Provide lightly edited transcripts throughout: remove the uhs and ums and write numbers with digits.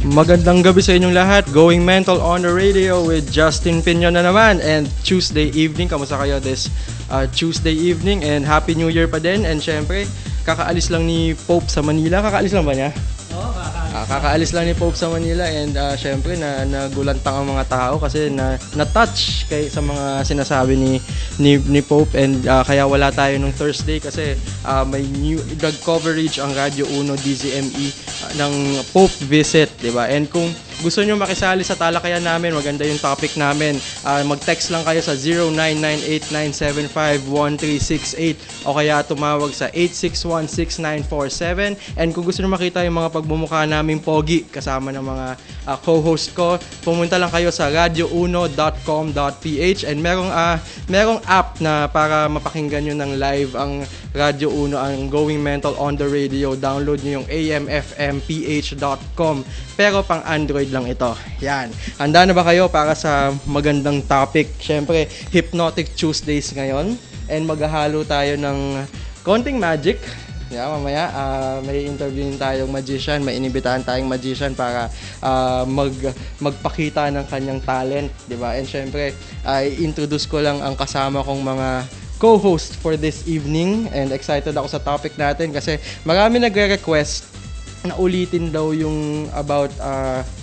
Magandang gabi sa inyong lahat. Going Mental on the radio with Justin Pinion na naman. And Tuesday evening, kamusta kayo this Tuesday evening? And Happy New Year pa din. And syempre, kakaalis lang ni Pope sa Manila. Kakaalis lang ba niya? Oo, kakaalis lang ni Pope sa Manila. And syempre, nagulantang ang mga tao kasi na-touch sa mga sinasabi ni Pope. And kaya wala tayo nung Thursday kasi may new drug coverage ang Radio 1 DZME ng Pope visit, di ba? And kung gusto nyo makisali sa talakayan namin, maganda yung topic namin, mag-text lang kayo sa 0998-975-1368 o kaya tumawag sa 861-6947. And kung gusto nyo makita yung mga pagbumukha naming pogi kasama ng mga co-host ko, pumunta lang kayo sa radio1.com.ph and merong app na para mapakinggan nyo ng live ang Radio 1, ang Going Mental on the radio. Download nyo yung amfmph.com pero pang Android lang ito. Yan. Handa na ba kayo para sa magandang topic? Siyempre, Hypnotic Tuesdays ngayon and maghahalo tayo ng konting magic. Yeah, mamaya may interviewin tayong magician, may inibitahan tayong magician para magpakita ng kanyang talent, 'di ba? And syempre, i-introduce ko lang ang kasama kong mga co-host for this evening and excited ako sa topic natin kasi marami nagre-request na ulitin daw yung about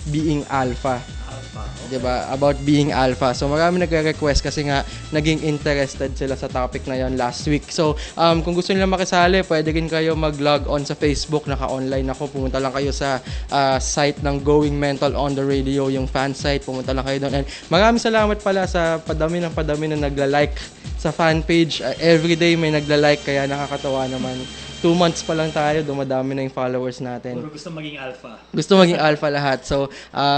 being alpha. Okay. Diba? About being alpha. So marami nagre-request kasi nga naging interested sila sa topic na yon last week. So kung gusto nila makisali, pwede rin kayo mag-log on sa Facebook. Naka-online ako. Pumunta lang kayo sa site ng Going Mental on the Radio, yung fan site. Pumunta lang kayo doon. And maraming salamat pala sa padami na nagla-like sa fan page. Everyday may nagla-like kaya nakakatawa naman. 2 months pa lang tayo, dumadami na yung followers natin. Puro gusto maging alpha. Gusto maging alpha lahat. So,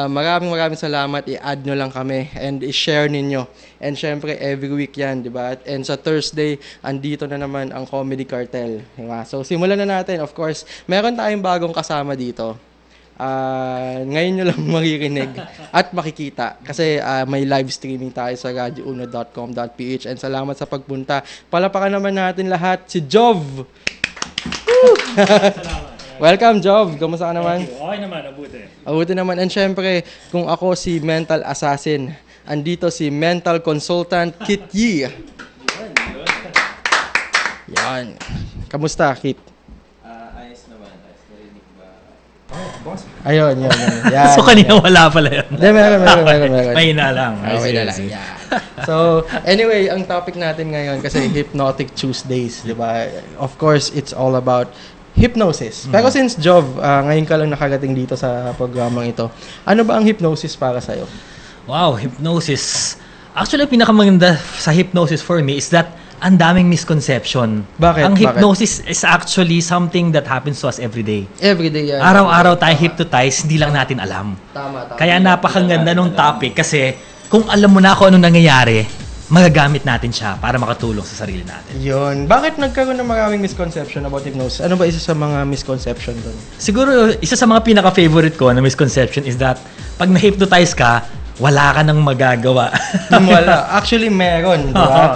maraming salamat. I-add nyo lang kami and i-share ninyo. And syempre, every week yan, di ba? And sa Thursday, andito na naman ang Comedy Cartel. Diba? So, simulan na natin. Of course, meron tayong bagong kasama dito. Ngayon nyo lang maririnig at makikita kasi may live streaming tayo sa radio1.com.ph and salamat sa pagpunta. Palapakan naman natin lahat si Jov! Welcome, Jov. Kamusta ka naman? Okay naman, mabuti. Mabuti naman. And syempre, kung ako si Mental Assassin, andito si Mental Consultant Kit Yee. Yan. Kamusta, Kit? Ayos naman. Ayos narinig ba? Boss? Ayun. Yan. So, kanina wala pala yun. Hindi, meron. Mahina lang. Okay na lang. Yeah. So, anyway, ang topic natin ngayon kasi Hypnotic Tuesdays, di ba? Of course, it's all about hypnosis. Pero since Jov, ngayon ka lang nakarating dito sa programang ito, ano ba ang hypnosis para sa'yo? Wow, hypnosis. Actually, pinakamaganda sa hypnosis for me is that ang daming misconception. Bakit? Ang hypnosis is actually something that happens to us every day. Every day yan. Araw-araw tayo hypnotize, hindi lang natin alam. Tama. Kaya napakaganda nung topic kasi kung alam mo na kung anong nangyayari, magagamit natin siya para makatulong sa sarili natin. Yun. Bakit nagkaroon ng maraming misconception about hypnosis? Ano ba isa sa mga misconception doon? Siguro, isa sa mga pinaka-favorite ko na misconception is that pag na-hypnotize ka, wala ka nang magagawa. Wala. Actually, meron. Diba?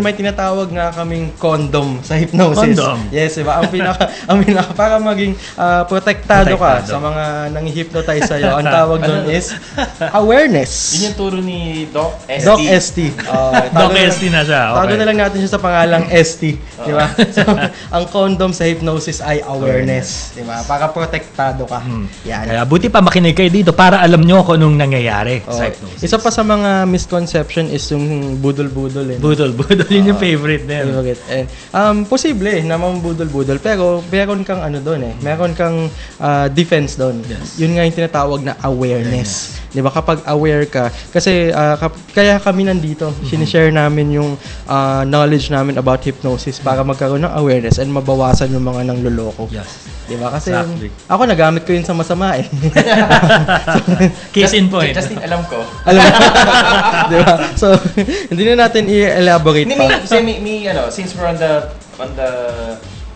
May tinatawag nga kaming condom sa hypnosis. Condom? Yes, diba? Ang pinaka para maging protektado ka sa mga nang-hypnotize sa'yo, ang tawag doon is awareness. Yun yung turo ni Doc ST. Doc ST. Doc ST na siya. Okay. Tago na lang natin siya sa pangalang ST. Diba? So, ang condom sa hypnosis ay awareness. Diba? Para protektado ka. Yan. Kaya buti pa makinig kayo dito para alam nyo kung anong nangyayari sa hypnosis. Isa pa sa mga misconception is yung budol-budol. Budol. Yun yung favorite na yun. Posible na budol-budol pero meron kang meron kang defense doon. Yes. Yun nga yung tinatawag na awareness. Di ba? Kapag aware ka, kasi kaya kami nandito, sinishare namin yung knowledge namin about hypnosis para magkaroon ng awareness and mabawasan yung mga nangloloko. Yes. Di ba? Kasi Exactly. ako nagamit ko yun sa masama eh. Case in point. Justin, alam ko. Alam mo? Di ba? So, hindi na natin i-elaborate pa. Since we're on the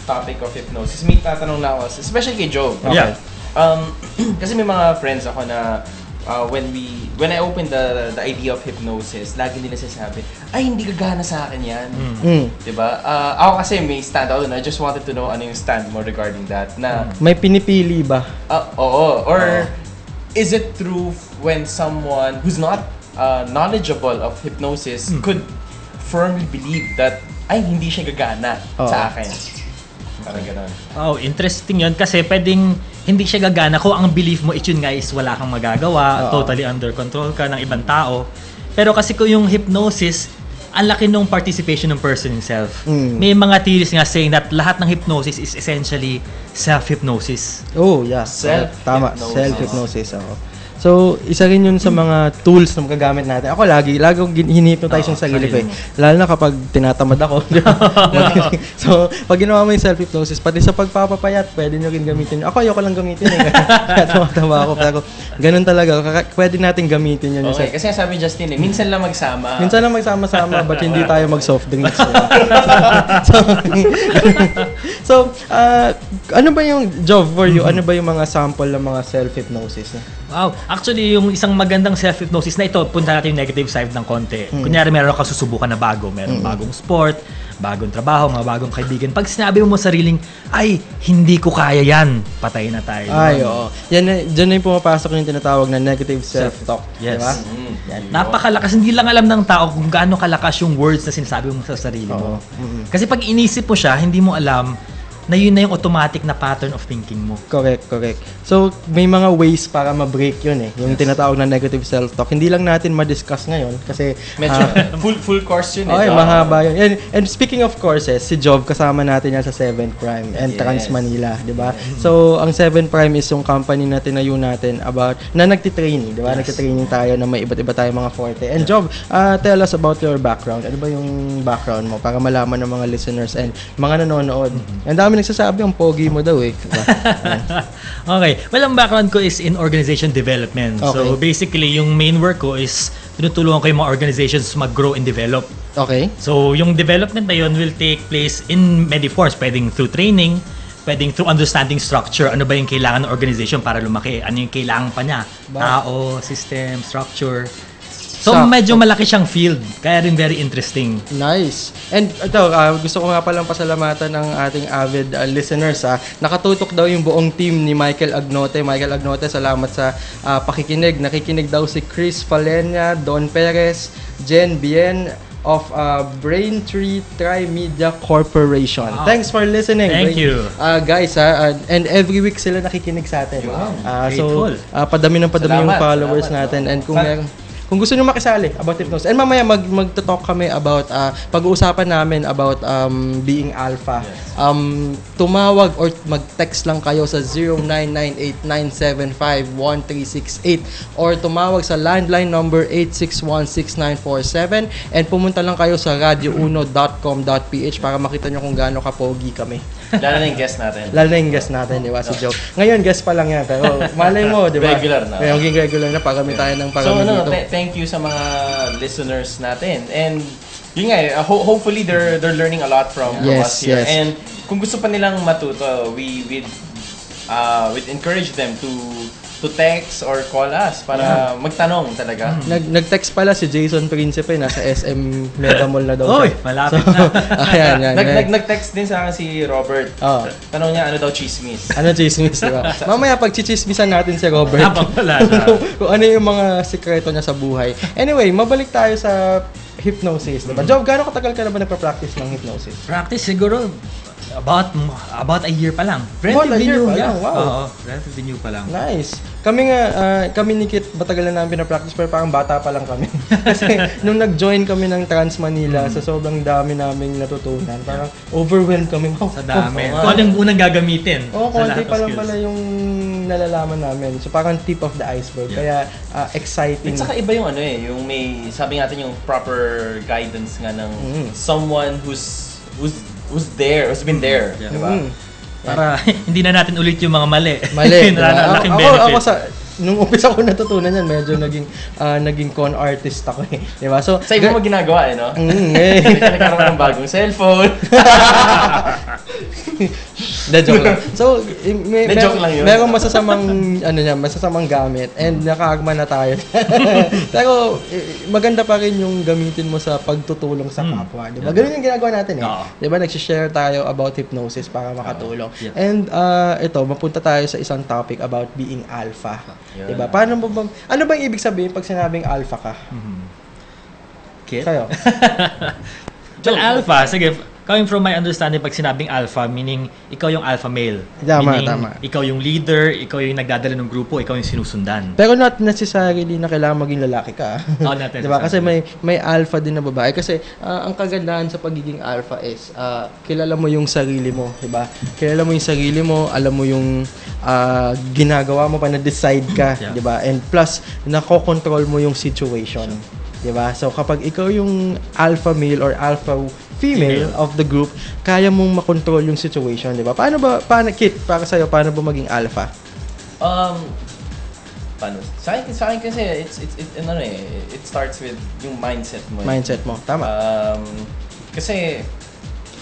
topic of hypnosis, may tatanong lang ako, especially kay Joe. Okay. Yeah. Kasi may mga friends ako na when I opened the idea of hypnosis, lagi nila sinasabi, ay hindi gagana sa akin yan. Diba? Ako kasi may stand out and I just wanted to know ano yung stand mo regarding that. Na may pinipili ba? oo. Or is it true when someone who's not knowledgeable of hypnosis could firmly believe that ay hindi siya gagana sa akin? Parang ganun. Oh, interesting 'yun kasi pwedeng hindi siya gagana kung ang belief mo yun nga is wala kang magagawa, totally under control ka ng ibang tao. Pero kasi kung yung hypnosis, ang laki nung participation ng person himself. May mga theories nga saying that lahat ng hypnosis is essentially self-hypnosis. Oh, yeah. Tama, self-hypnosis. So, isa rin yun sa mga tools na magagamit natin. Ako lagi akong hinipnotize yung sarili ko eh. Lalo na kapag tinatamad ako. So, pag ginawa mo yung self-hypnosis, pati sa pagpapapayat, pwede nyo rin gamitin. Ako, ayoko lang gamitin eh. Kaya tumatama ako. Pero ganun talaga. Pwede natin gamitin yun. Okay, kasi sabi Justin eh, minsan lang magsama. Minsan lang magsama-sama, but hindi tayo mag-soft drinks. So, ano ba yung job for you? Ano ba yung mga sample ng mga self-hypnosis? Wow. Actually, yung isang magandang self-hypnosis na ito, punta natin yung negative side ng konti. Kunyari, meron ka susubukan na bago. Meron bagong sport, bagong trabaho, mga bagong kaibigan. Pag sinabi mo sariling, ay, hindi ko kaya yan, patay na tayo. Ay, oo. Diyan na yung pumapasok yung tinatawag na negative self-talk. Yes. Diba? Yan. Napakalakas. Hindi lang alam ng tao kung gaano kalakas yung words na sinasabi mo sa sarili mo. Kasi pag inisip mo siya, hindi mo alam na yun na yung automatic na pattern of thinking mo. Correct. So, may mga ways para ma-break yun eh. Yung tinatawag na negative self-talk. Hindi lang natin ma-discuss ngayon kasi medyo full course yun eh. Okay, mahaba yun. And speaking of courses, si Jov kasama natin yan sa 7 Prime and Trans Manila, di ba? So, ang 7 Prime is yung company na tinayo natin na nagtitraining, di ba? Nagtitraining tayo na may iba't iba tayong mga forte. And Jov, tell us about your background. Ano ba yung background mo para malaman ng mga listeners and mga nanonood? Ang dami nagsasabi ang pogi mo daw eh. Diba? Okay. Well, ang background ko is in organization development. Okay. So, basically, yung main work ko is tinutulungan ko yung mga organizations mag-grow and develop. Okay. So, yung development na yun will take place in many forms. Pwedeng through training, pwedeng through understanding structure. Ano ba yung kailangan ng organization para lumaki? Ano yung kailangan pa niya? Tao, system, structure. So, medyo malaki siyang field. Kaya rin very interesting. Nice. And ito, gusto ko nga palang pasalamatan ng ating avid listeners. Nakatutok daw yung buong team ni Michael Agnote. Michael Agnote, salamat sa pakikinig. Nakikinig daw si Chris Falenia, Don Perez, Jen Bien of Braintree Tri-Media Corporation. Wow. Thanks for listening. Thank you. Guys, and every week sila nakikinig sa atin. Wow. So, padami ng yung followers natin. And kung gusto niyo makisali about hypnosis. And mamaya magto-talk kami about pag-uusapan namin about being alpha. Tumawag or mag-text lang kayo sa 0998-975-1368 or tumawag sa landline number 861-6947 and pumunta lang kayo sa radiouno.com.ph para makita nyo kung gaano kapogi kami. Lalo na yung guest natin. Di ba? Si Joe. Ngayon, guest pa lang yan. Pero malay mo, di ba? Regular na. Maging regular na. Parami tayo ng parami dito. Thank you sa mga listeners natin. And yun nga, hopefully they're learning a lot from us here. Yes. And kung gusto pa nilang matuto, we'd encourage them to text or call us para magtanong talaga. Nag-text pala si Jason Principe, nasa SM Mega Mall na daw. Oy, malapit na. Ayan. Nag-text din sa akin si Robert. Tanong niya ano daw chismis. Ano chismis, diba? Mamaya pag chichismisan natin si Robert. Kung ano yung mga sikreto niya sa buhay. Anyway, mabalik tayo sa hypnosis, diba? Job, gaano katagal ka na ba nagpa-practice ng hypnosis? Practice siguro about a year pa lang. Relatively new pa lang. Wow. Oo, relatively new pa lang. Nice. Kami ni Kit, matagal na namin pina-practice pero parang bata pa lang kami. Kasi nung nag-join kami ng Trans Manila, sa sobrang dami naming natutunan, parang overwhelmed kami. Sa dami. Kung ano yung unang gagamitin. Konti pa lang pala yung nalalaman namin. So parang tip of the iceberg. Kaya exciting. At saka iba yung yung may, sabi natin yung proper guidance nga ng someone who's been there. Yeah. Diba? Para hindi na natin ulit yung mga mali. Diba? Ako nung umpisa ko natutunan yan, medyo naging con artist ako eh. Diba? So, sa iba mo ginagawa no? Hindi ka nagkaroon ng bagong cellphone. De, joke lang. So, joke lang yun. merong masasamang gamit and nakaagma na tayo. Pero maganda pa rin yung gamitin mo sa pagtutulong sa kapwa, di ba? Ganun yung ginagawa natin Di ba? Nag-share tayo about hypnosis para makatulong. And ito, mapunta tayo sa isang topic about being alpha. Di ba? Ano bang ibig sabihin pag sinabing alpha ka? Kit? Kayo? Well, alpha, sige, coming from my understanding, pag sinabing alpha, meaning ikaw yung alpha male. Tama, meaning, tama. ikaw yung leader, ikaw yung nagdadala ng grupo, ikaw yung sinusundan. Pero not necessarily na kailangan maging lalaki ka. Oh, not diba? Kasi may alpha din na babae. Kasi ang kagandahan sa pagiging alpha is kilala mo yung sarili mo. Diba? Kilala mo yung sarili mo, alam mo yung ginagawa mo pa na-decide ka. Yeah. Diba? And plus, nako-control mo yung situation. Diba? So kapag ikaw yung alpha male or alpha female of the group, kaya mong makontrol yung situation, di ba? Paano Kit, para sa'yo, paano ba maging alpha? Paano? Sa akin kasi, it starts with yung mindset mo. Mindset mo, tama. Kasi,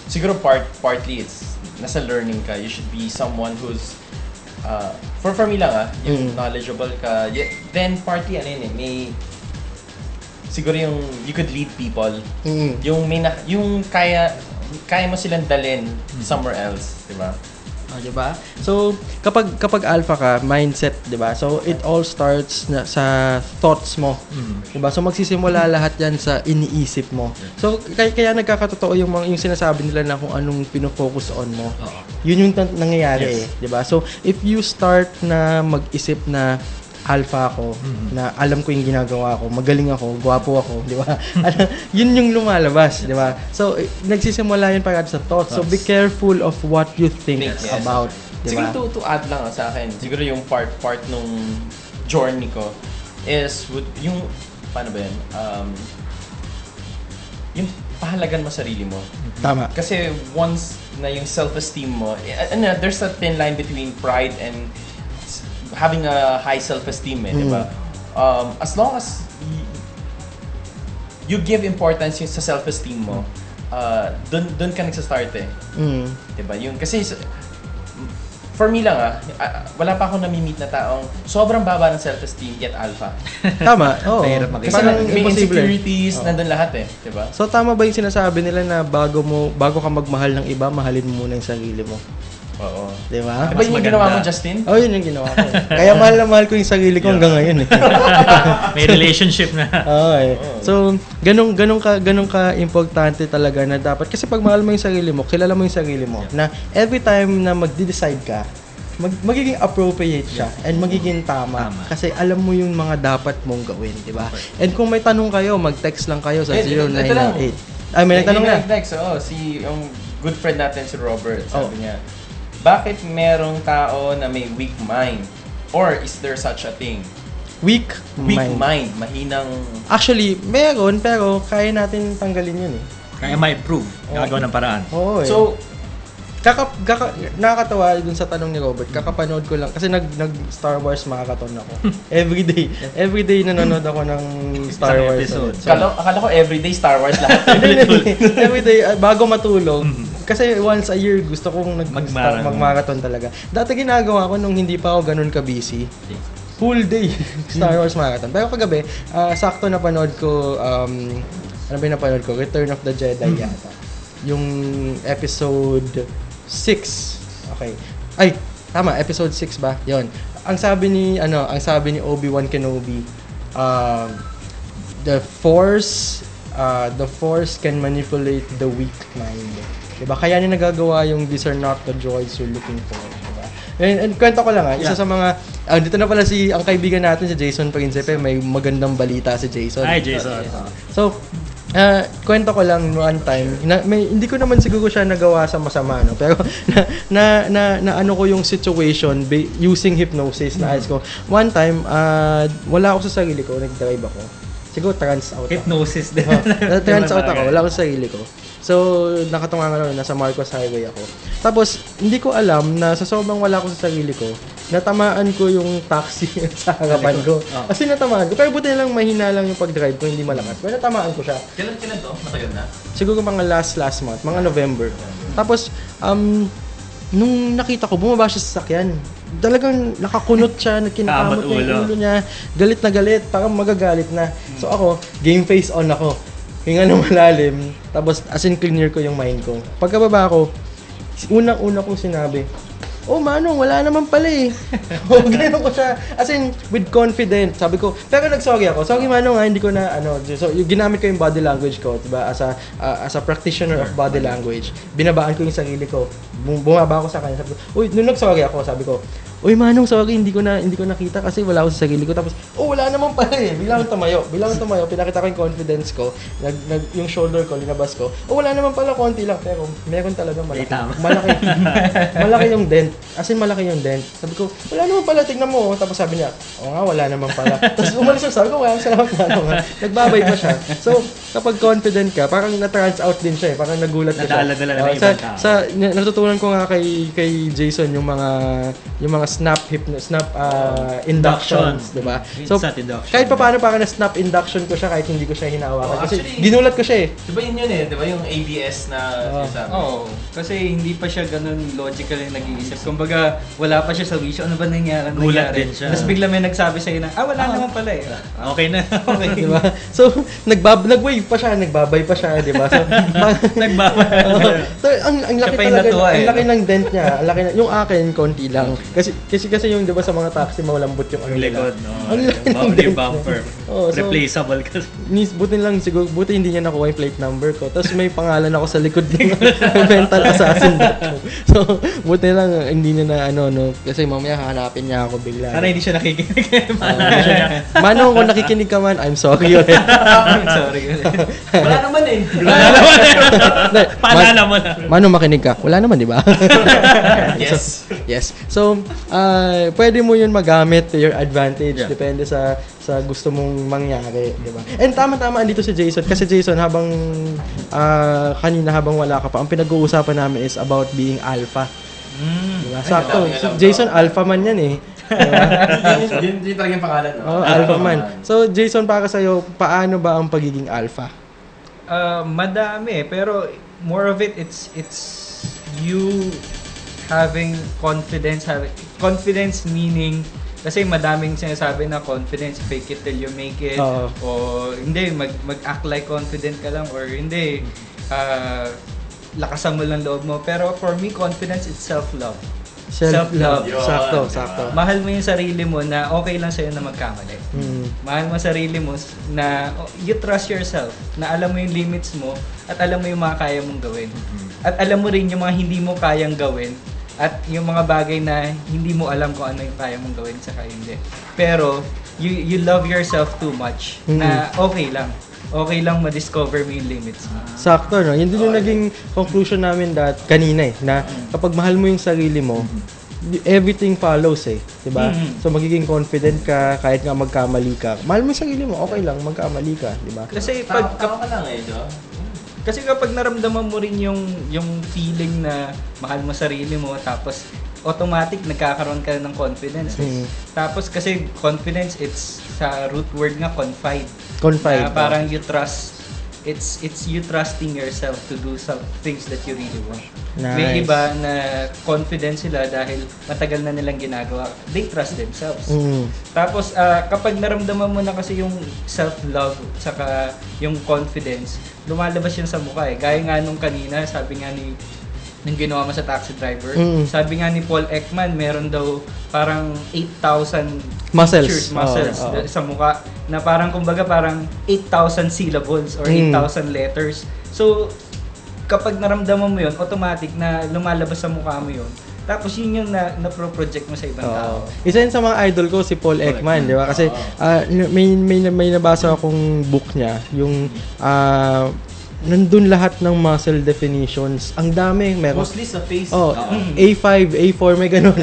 siguro partly it's, nasa learning ka, you should be someone who's, for me lang yung knowledgeable ka, then partly, may, siguro yung you could lead people. Yung kaya mo silang dalhin somewhere else, 'di ba? Diba? So, kapag alpha ka, mindset, 'di ba? So, it all starts sa thoughts mo. 'Di ba? So, magsisimula lahat 'yan sa iniisip mo. So, kaya nagkakatotoo yung sinasabi nila na kung anong pino-focus on mo. Yun yung nangyayari, 'di ba? So, if you start na mag-isip na alpha ako, na alam ko yung ginagawa ko, magaling ako, gwapo ako, di ba? Yun yung lumalabas, di ba? So, nagsisimula yun para sa thoughts. So, be careful of what you think about, di ba? Siguro to add lang sa akin, siguro yung part nung journey ko is yung, paano ba yun? Yung pahalagan mo sarili mo. Tama. Kasi once na yung self-esteem mo, there's a thin line between pride and having a high self-esteem, di ba? As long as you give importance yung sa self-esteem mo, dun ka nagsa-start di ba? Yung kasi for me lang wala pa akong nami-meet na taong sobrang baba ng self-esteem yet alpha. Tama. Oo. Kasi may insecurities, nandun lahat di ba? So tama ba yung sinasabi nila na bago ka magmahal ng iba, mahalin mo muna yung sarili mo? Oo. Di ba? Diba yun yung ginawa mo, Justin? Oo, yun yung ginawa ko. Kaya mahal na mahal ko yung sarili ko hanggang ngayon. May relationship na. Okay. So, ganun ka importante talaga na dapat. Kasi pag mahal mo yung sarili mo, kilala mo yung sarili mo. Na every time na magde-decide ka, magiging appropriate siya and magiging tama. Kasi alam mo yung mga dapat mong gawin, di ba? And kung may tanong kayo, mag-text lang kayo sa 0998. Ay, may nagtanong na. Next, yung good friend natin si Robert, sabi niya, bakit merong tao na may weak mind? Or is there such a thing? Weak mind. Mahinang... Actually, meron, pero kaya natin tanggalin yun Kaya ma-improve. Gagawa ng paraan. Oo So, nakakatawa dun sa tanong ni Robert. Kakapanood ko lang kasi nag Star Wars marathon ako. Every day nanonood ako ng Star Wars episode. So, akala ko everyday Star Wars lahat. Every day bago matulog. Kasi once a year gusto kong mag-marathon talaga. Dati ginagawa ko nung hindi pa ako ganun ka-busy. Full day Star Wars marathon. Pero kagabi, sakto napanood ko ano ba yung napanood ko? Return of the Jedi yata. Yung episode 6. Okay. Ay, tama, episode 6 ba? 'Yon. Ang sabi ni Obi-Wan Kenobi, the Force can manipulate the weak mind. Diba? Kaya niya nagagawa yung these are not the droids you're looking for. Diba? And kwento ko lang isa sa mga dito na pala ang kaibigan natin si Jason Principe, may magandang balita si Jason. Hi Jason. So, kwento ko lang one time, hindi ko naman siguro siya nagawa sa masama, no? Pero na ano ko yung situation using hypnosis na ayos ko. One time, wala ako sa sarili ko, nag-drive ako. Siguro trans out ako. Hypnosis din. Trans out ako, wala ako sa sarili ko. So, nakatunga nga lang, nasa Marcos Highway ako. Tapos, hindi ko alam na sa sobrang wala ako sa sarili ko, natamaan ko yung taxi sa harapan ko. Kasi natamaan ko. Pero buti na lang mahina lang yung pag-drive ko, hindi malakas. Pero natamaan ko siya. Kailan to? Matagal na? Siguro mga last month, mga November. Tapos, nung nakita ko, bumaba siya sa sasakyan. Talagang nakakunot siya, kinakamot niya yung ulo niya. Galit na galit, parang magagalit na. So ako, game face on ako. Hinga ng malalim, tapos as in clear ko yung mind ko. Pagkababa ko, unang-una kong sinabi, oh Manong, wala naman pala eh. Ganun ko siya. As in, with confidence. Sabi ko, pero nag-sorry ako. Sorry Manong hindi ko na, so, ginamit ko yung body language ko, diba? As a practitioner of body language. Binabaan ko yung sarili ko. Bumaba ako sa kanya. Sabi ko, uy, nung nag-sorry ako, sabi ko, uy Manong, sorry, hindi ko nakita kasi wala ako sa sarili ko. Tapos, wala naman pala eh. Biglang tumayo, pinakita ko yung confidence ko. Yung shoulder ko, linabas ko. Wala naman pala, konti lang. Pero meron talaga malaki. Malaki yung dent. As in, malaki yung dent. Sabi ko, wala naman pala, tignan mo. Tapos sabi niya, wala naman pala. Tapos umalis siya, sabi ko, salamat Manong. Nagbabay pa siya. So, kapag confident ka, parang na-trans out din siya eh. Parang nagulat ka siya. Nadala ng ibang tao. Natutunan ko nga kay Jason yung mga snap inductions, di ba? So, kahit pa paano parang na-snap induction ko siya kahit hindi ko siya hinawakan. Kasi ginulat ko siya eh. Di ba yun eh? Di ba yung ABS na sinasabi? Kasi hindi pa siya ganun logical yung nag-iisip. Kumbaga, wala pa siya sa wisyo. Ano ba nangyari? Gulat din siya. Tapos bigla may nagsabi sa'yo na, wala naman pala eh. Okay na. Okay. Di ba? So, nag-wave pa siya, nagbabay pa siya, di ba? So, nagbabay. So, ang laki talaga, ang laki ng dent niya. Ang laki yung akin, konti lang. Kasi yung, di ba, sa mga taxi, malambot yung likod, Ang laki ng dent bumper. Replaceable kasi. Buti hindi niya nakuha yung plate number ko. Tapos may pangalan ako sa likod ng mental assassin. So, buti lang, hindi niya na kasi mamaya hahanapin niya ako bigla. Sana hindi siya nakikinig. Manong, kung nakikinig ka man, I'm sorry ulit. I'm sorry ulit. Wala naman eh. Paalala mo na. Manong, makinig ka. Wala naman, di ba? Yes. So, pwede mo yun magamit to your advantage. Yeah. Depende sa gusto mong mangyari, di ba? And tama-tama andito si Jason. Kasi Jason, kanina habang wala ka pa, ang pinag-uusapan namin is about being alpha. Diba? Sakto. Si Jason, alpha man yan eh. Yun talaga yung pangalan. Alpha man. So, Jason, para sa'yo, paano ba ang pagiging alpha? Madami, pero more of it, it's you having confidence. Confidence meaning, kasi madaming sinasabi na confidence, fake it till you make it. O hindi, mag-act like confident ka lang. Or hindi, lakasan mo lang loob mo. Pero for me, confidence is self-love. Self-love. Sakto. Mahal mo yung sarili mo na okay lang sa'yo na magkamali. Mahal mo sarili mo na you trust yourself, na alam mo yung limits mo at alam mo yung mga kaya mong gawin. At alam mo rin yung mga hindi mo kayang gawin at yung mga bagay na hindi mo alam kung ano yung kaya mong gawin saka hindi. Pero you love yourself too much na okay lang ma-discover mo yung limits mo. Sakto, no? Yun din yung naging conclusion namin kanina eh, na kapag mahal mo yung sarili mo, everything follows eh, diba? So magiging confident ka kahit nga magkamali ka. Mahal mo yung sarili mo, okay lang magkamali ka, diba? Kasi Tao ka lang eh, no? Kasi kapag naramdaman mo rin yung feeling na mahal mo sarili mo, tapos automatic nagkakaroon ka ng confidence. Tapos kasi confidence, it's sa root word nga confide. Na parang you trust, it's you trusting yourself to do some things that you really want. Nice. May iba na confident sila dahil matagal na nilang ginagawa. They trust themselves. Tapos kapag naramdaman mo na kasi yung self-love saka yung confidence, lumalabas yun sa mukha eh. Gaya nga nung kanina, sabi nga nung ginawa mo sa taxi driver, sabi nga ni Paul Ekman, meron daw parang 8,000 muscles sa mukha na parang kumbaga parang 8,000 syllables or 8,000 letters. So, kapag naramdaman mo yun, automatic na lumalabas sa mukha mo yun. Tapos yun yung na-project mo sa ibang tao. Isa yun sa mga idol ko, si Paul Ekman, di ba? Kasi may nabasa akong book niya, yung nandun lahat ng muscle definitions. Ang dami. Mostly sa face. A5, A4, may ganun.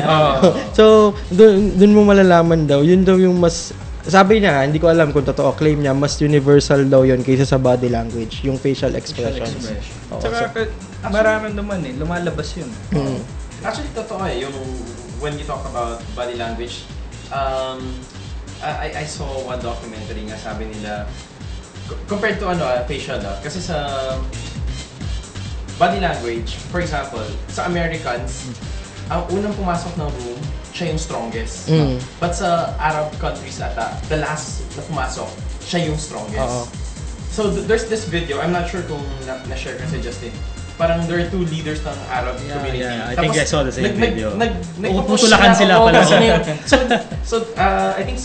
So, dun mo malalaman daw. Yun daw yung mas, sabi niya, hindi ko alam kung totoo, claim niya, mas universal daw yun kaysa sa body language, yung facial expressions. Tsaka marami naman eh, lumalabas yun. Actually, totoo eh, yung when you talk about body language, I saw one documentary nga, sabi nila, compared to facial kasi sa body language, for example, sa Americans, ang unang pumasok ng room, siya yung strongest. Mm. But sa Arab countries ata, the last na pumasok, siya yung strongest. Oo. So there's this video, I'm not sure kung na-share kasi Justin. Parang there are two leaders ng Arab community. I think I saw the same video. Puputulakan sila pala. I think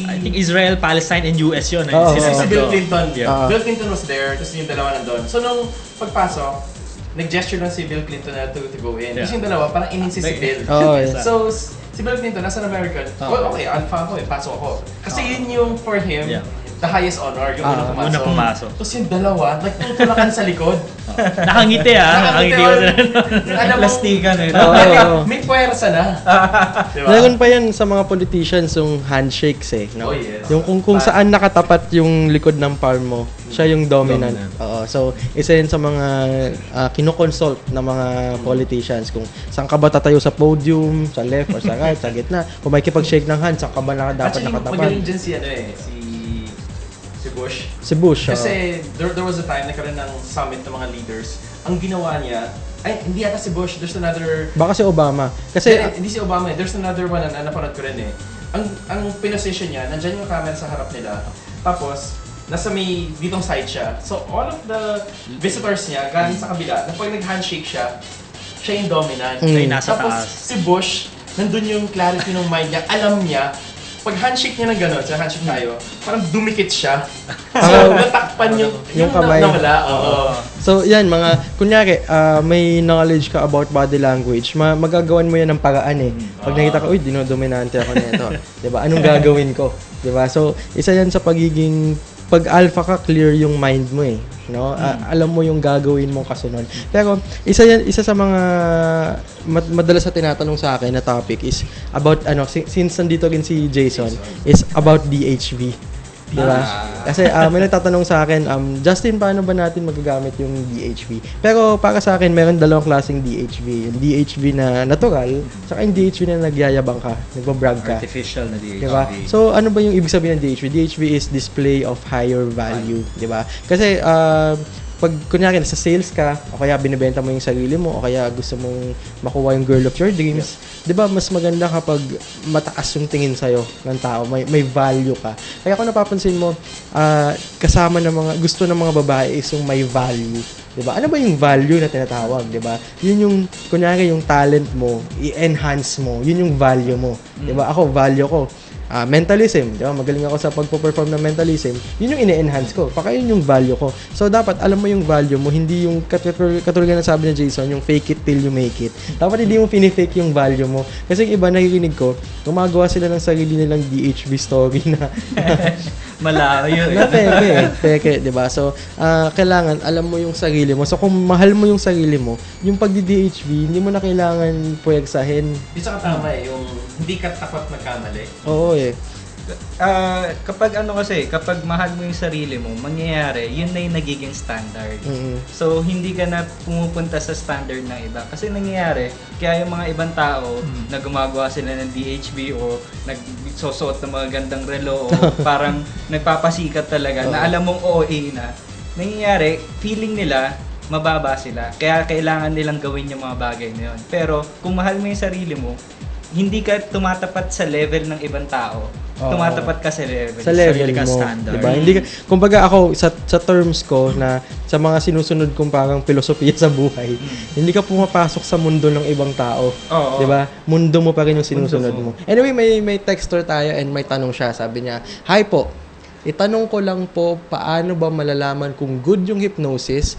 I think Israel, Palestine, and US yun. Oo. si Bill Clinton. Yeah. Bill Clinton was there, tapos yung dalawa nandun. So nung pagpasok, nag-gesture lang si Bill Clinton na to go in. Yeah. Tapos yung dalawa, parang in-insist si Bill. Oo, yes. So, si Bill Clinton, nasa American, well, okay, alpha ako pasok ako. Kasi yun yung, for him, the highest honor, yung unang pumasok. Tapos yung dalawa, nagtutulakan sa likod. Nakangiti nakangiti ko. Plastikan eh. May puwersa na. Diba? Meron pa yan sa mga politicians yung handshakes no? Oh, yes. Yung kung saan nakatapat yung likod ng palm mo, siya yung dominant. Oo. So, isa yun sa mga kinoconsult ng mga politicians kung saan ka ba tatayo sa podium, sa left or sa right, sa gitna. Kung may kipag-shake ng hand, saan ka ba dapat Actually, nakatapat. magaling dyan si Bush. Si Bush, Kasi there was a time nagkaroon ng summit ng mga leaders. Ang ginawa niya, ay hindi yata si Bush, there's another... Baka si Obama. Kasi... Hindi si Obama, there's another one na napanood ko rin eh. Ang pinosession niya, nandyan yung camera sa harap nila. Tapos, nasa may ditong side siya. So all of the visitors niya, galing sa kabila, na pag nag-handshake siya, siya yung dominant. Siya yung nasa Tapos taas. si Bush, nandun yung clarity ng mind niya, alam niya, pag handshake niya ng gano'n, sa handshake tayo, parang dumikit siya. So, natakpan yung kamay. nawala. Oo. So, yan, kunyari, may knowledge ka about body language, magagawan mo yan ng paraan eh. Pag nakita ka, uy, dinodominante ako nito. Diba? Anong gagawin ko? Diba? So, isa yan sa pag alpha ka, clear yung mind mo eh. No? Alam mo yung gagawin mong kasunod. Pero, isa sa mga madalas na tinatanong sa akin na topic is about, since nandito rin si Jason, is about DHV. Diba? Kasi may nagtatanong sa akin, Justin, paano ba natin magagamit yung DHV? Pero para sa akin, meron dalawang klaseng DHV. Yung DHV na natural, saka yung DHV na nagyayabang ka, nagbabrag ka. Artificial na DHV. Diba? So, ano ba yung ibig sabihin ng DHV? DHV is display of higher value. Diba? Kasi, pag kunyari sa sales ka, o kaya binibenta mo yung sarili mo, o kaya gusto mong makuha yung girl of your dreams, di ba mas maganda kapag mataas yung tingin sa'yo ng tao, may value ka. Kaya kung napapansin mo, kasama ng mga, gusto ng mga babae is yung may value. Di ba? Ano ba yung value na tinatawag? Di ba? Yun yung, kunyari yung talent mo, i-enhance mo, yun yung value mo. Di ba? Ako, value ko. Mentalism, di ba? Magaling ako sa pagpo-perform ng mentalism. Yun yung ine-enhance ko. Baka yun yung value ko. So, dapat alam mo yung value mo. Hindi yung katulad na sabi ni Jason, yung fake it till you make it. Dapat hindi mo pinifake yung value mo. Kasi yung iba, nakikinig ko, gumagawa sila ng sarili nilang DHV story na malayo na peke, di ba? So, kailangan alam mo yung sarili mo. So, kung mahal mo yung sarili mo, yung pagdi-DHV, hindi mo na kailangan puwersahin. Di sa katama yung hindi ka takot magkamali. Oo eh. Kapag kapag mahal mo yung sarili mo, mangyayari, yun na yung nagiging standard. Mm-hmm. So, hindi ka na pumupunta sa standard ng iba. Kasi nangyayari, kaya yung mga ibang tao na gumagawa sila ng DHB o nagsusuot ng mga gandang relo o parang nagpapasikat talaga na alam mong OA na, nangyayari, feeling nila, mababa sila. Kaya kailangan nilang gawin yung mga bagay na yun. Pero, kung mahal mo yung sarili mo, hindi ka tumatapat sa level ng ibang tao. Tumatapat ka sa level mo, standard. diba? Hindi ka, kumbaga ako sa terms ko na sa mga sinusunod kong parang filosofiya sa buhay, hindi ka pumapasok sa mundo ng ibang tao. Oo. 'Di ba? Mundo mo pa rin yung sinusunod mo. Anyway, may texter tayo and may tanong siya. Sabi niya, "Hi po. Itanong ko lang po, paano ba malalaman kung good yung hypnosis,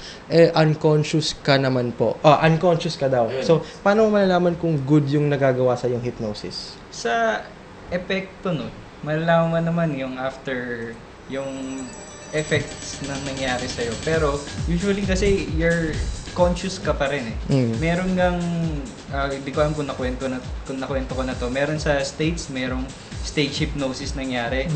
unconscious ka naman po?" Unconscious ka daw. So, paano mo malalaman kung good yung nagagawa sa yung hypnosis? Sa epekto nun, malalaman naman yung after, yung effects na nangyari sa'yo. Pero, usually kasi, you're conscious ka pa rin eh. Meron ngang, hindi ko alam kung nakwento ko na to, meron sa States, merong stage hypnosis nangyari.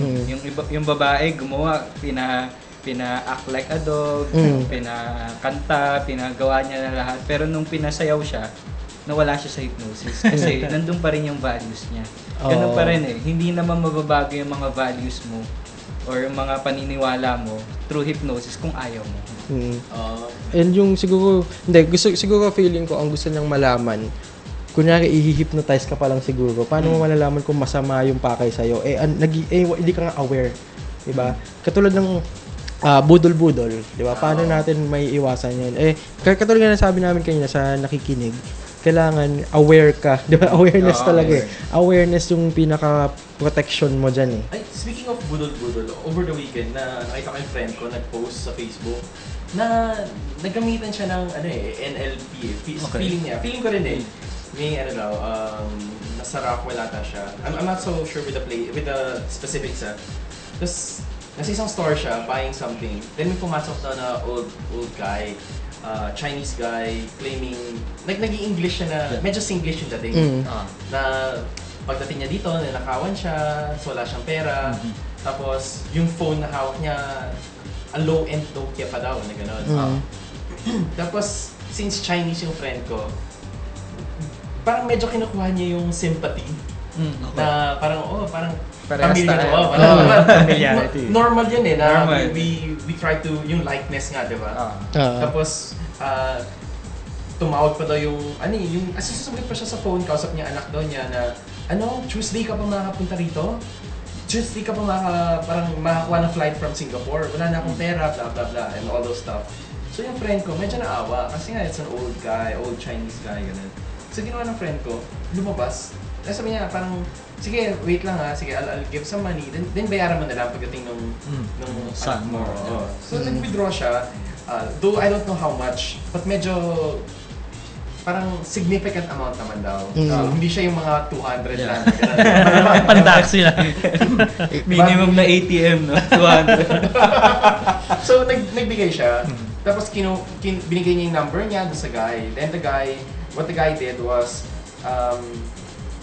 Yung babae gumawa, pina-act like a dog, pinakanta, pinagawa niya na lahat. Pero nung pinasayaw siya, nawala siya sa hypnosis. Kasi nandun pa rin yung values niya. Ganun pa rin eh. Hindi naman mababago yung mga values mo or yung mga paniniwala mo through hypnosis kung ayaw mo. And yung siguro, siguro feeling ko ang gusto niyang malaman kunyari i-hypnotize ka pa lang siguro, paano mo malalaman kung masama yung pakay sa'yo? Hindi ka nga aware, diba? Katulad ng budol-budol, diba? Paano natin may iwasan yun? Katulad nga sabi namin kanina sa nakikinig, kailangan aware ka, diba? Awareness talaga Awareness yung pinaka-protection mo dyan Ay, speaking of budol-budol, over the weekend, nakita ko yung friend ko, nag-post sa Facebook, na naggamitan siya ng NLP. Feeling ko rin may nasa Rockwell ata siya. I'm not so sure with the specifics Tapos, nasa isang store siya, buying something. Then may pumasok na old guy, Chinese guy, claiming, nag-i-English siya na, medyo Singlish yung dating. Na pagdating niya dito, ninakawan siya, so wala siyang pera. Tapos, yung phone na hawak niya, a low-end Nokia pa daw, na gano'n. Tapos, since Chinese yung friend ko, parang medyo kinukuha niya yung sympathy. Na parang, familiarity. Normal yun na we try to, yung likeness nga, di ba? Tapos, tumawag pa daw yung susulit pa siya sa phone, kausap niya anak daw niya na, Tuesday ka pa makakapunta rito? Tuesday ka pa parang makakuha ng flight from Singapore, wala na akong pera, blah blah blah, and all those stuff. So yung friend ko, medyo naawa, kasi nga it's an old Chinese guy, ganun. So ginawa ng friend ko, lumabas. Tapos sabi niya, parang, sige, wait lang sige, I'll give some money, then bayaran mo na lang pagdating nung anak mo. So nag-withdraw siya, though I don't know how much, but medyo, parang significant amount naman daw. Hindi siya yung mga 200 lang. Pandax sila. Minimum na ATM, no? 200. So, nagbigay siya. Tapos, binigay niya yung number niya doon sa guy. Then what the guy did was,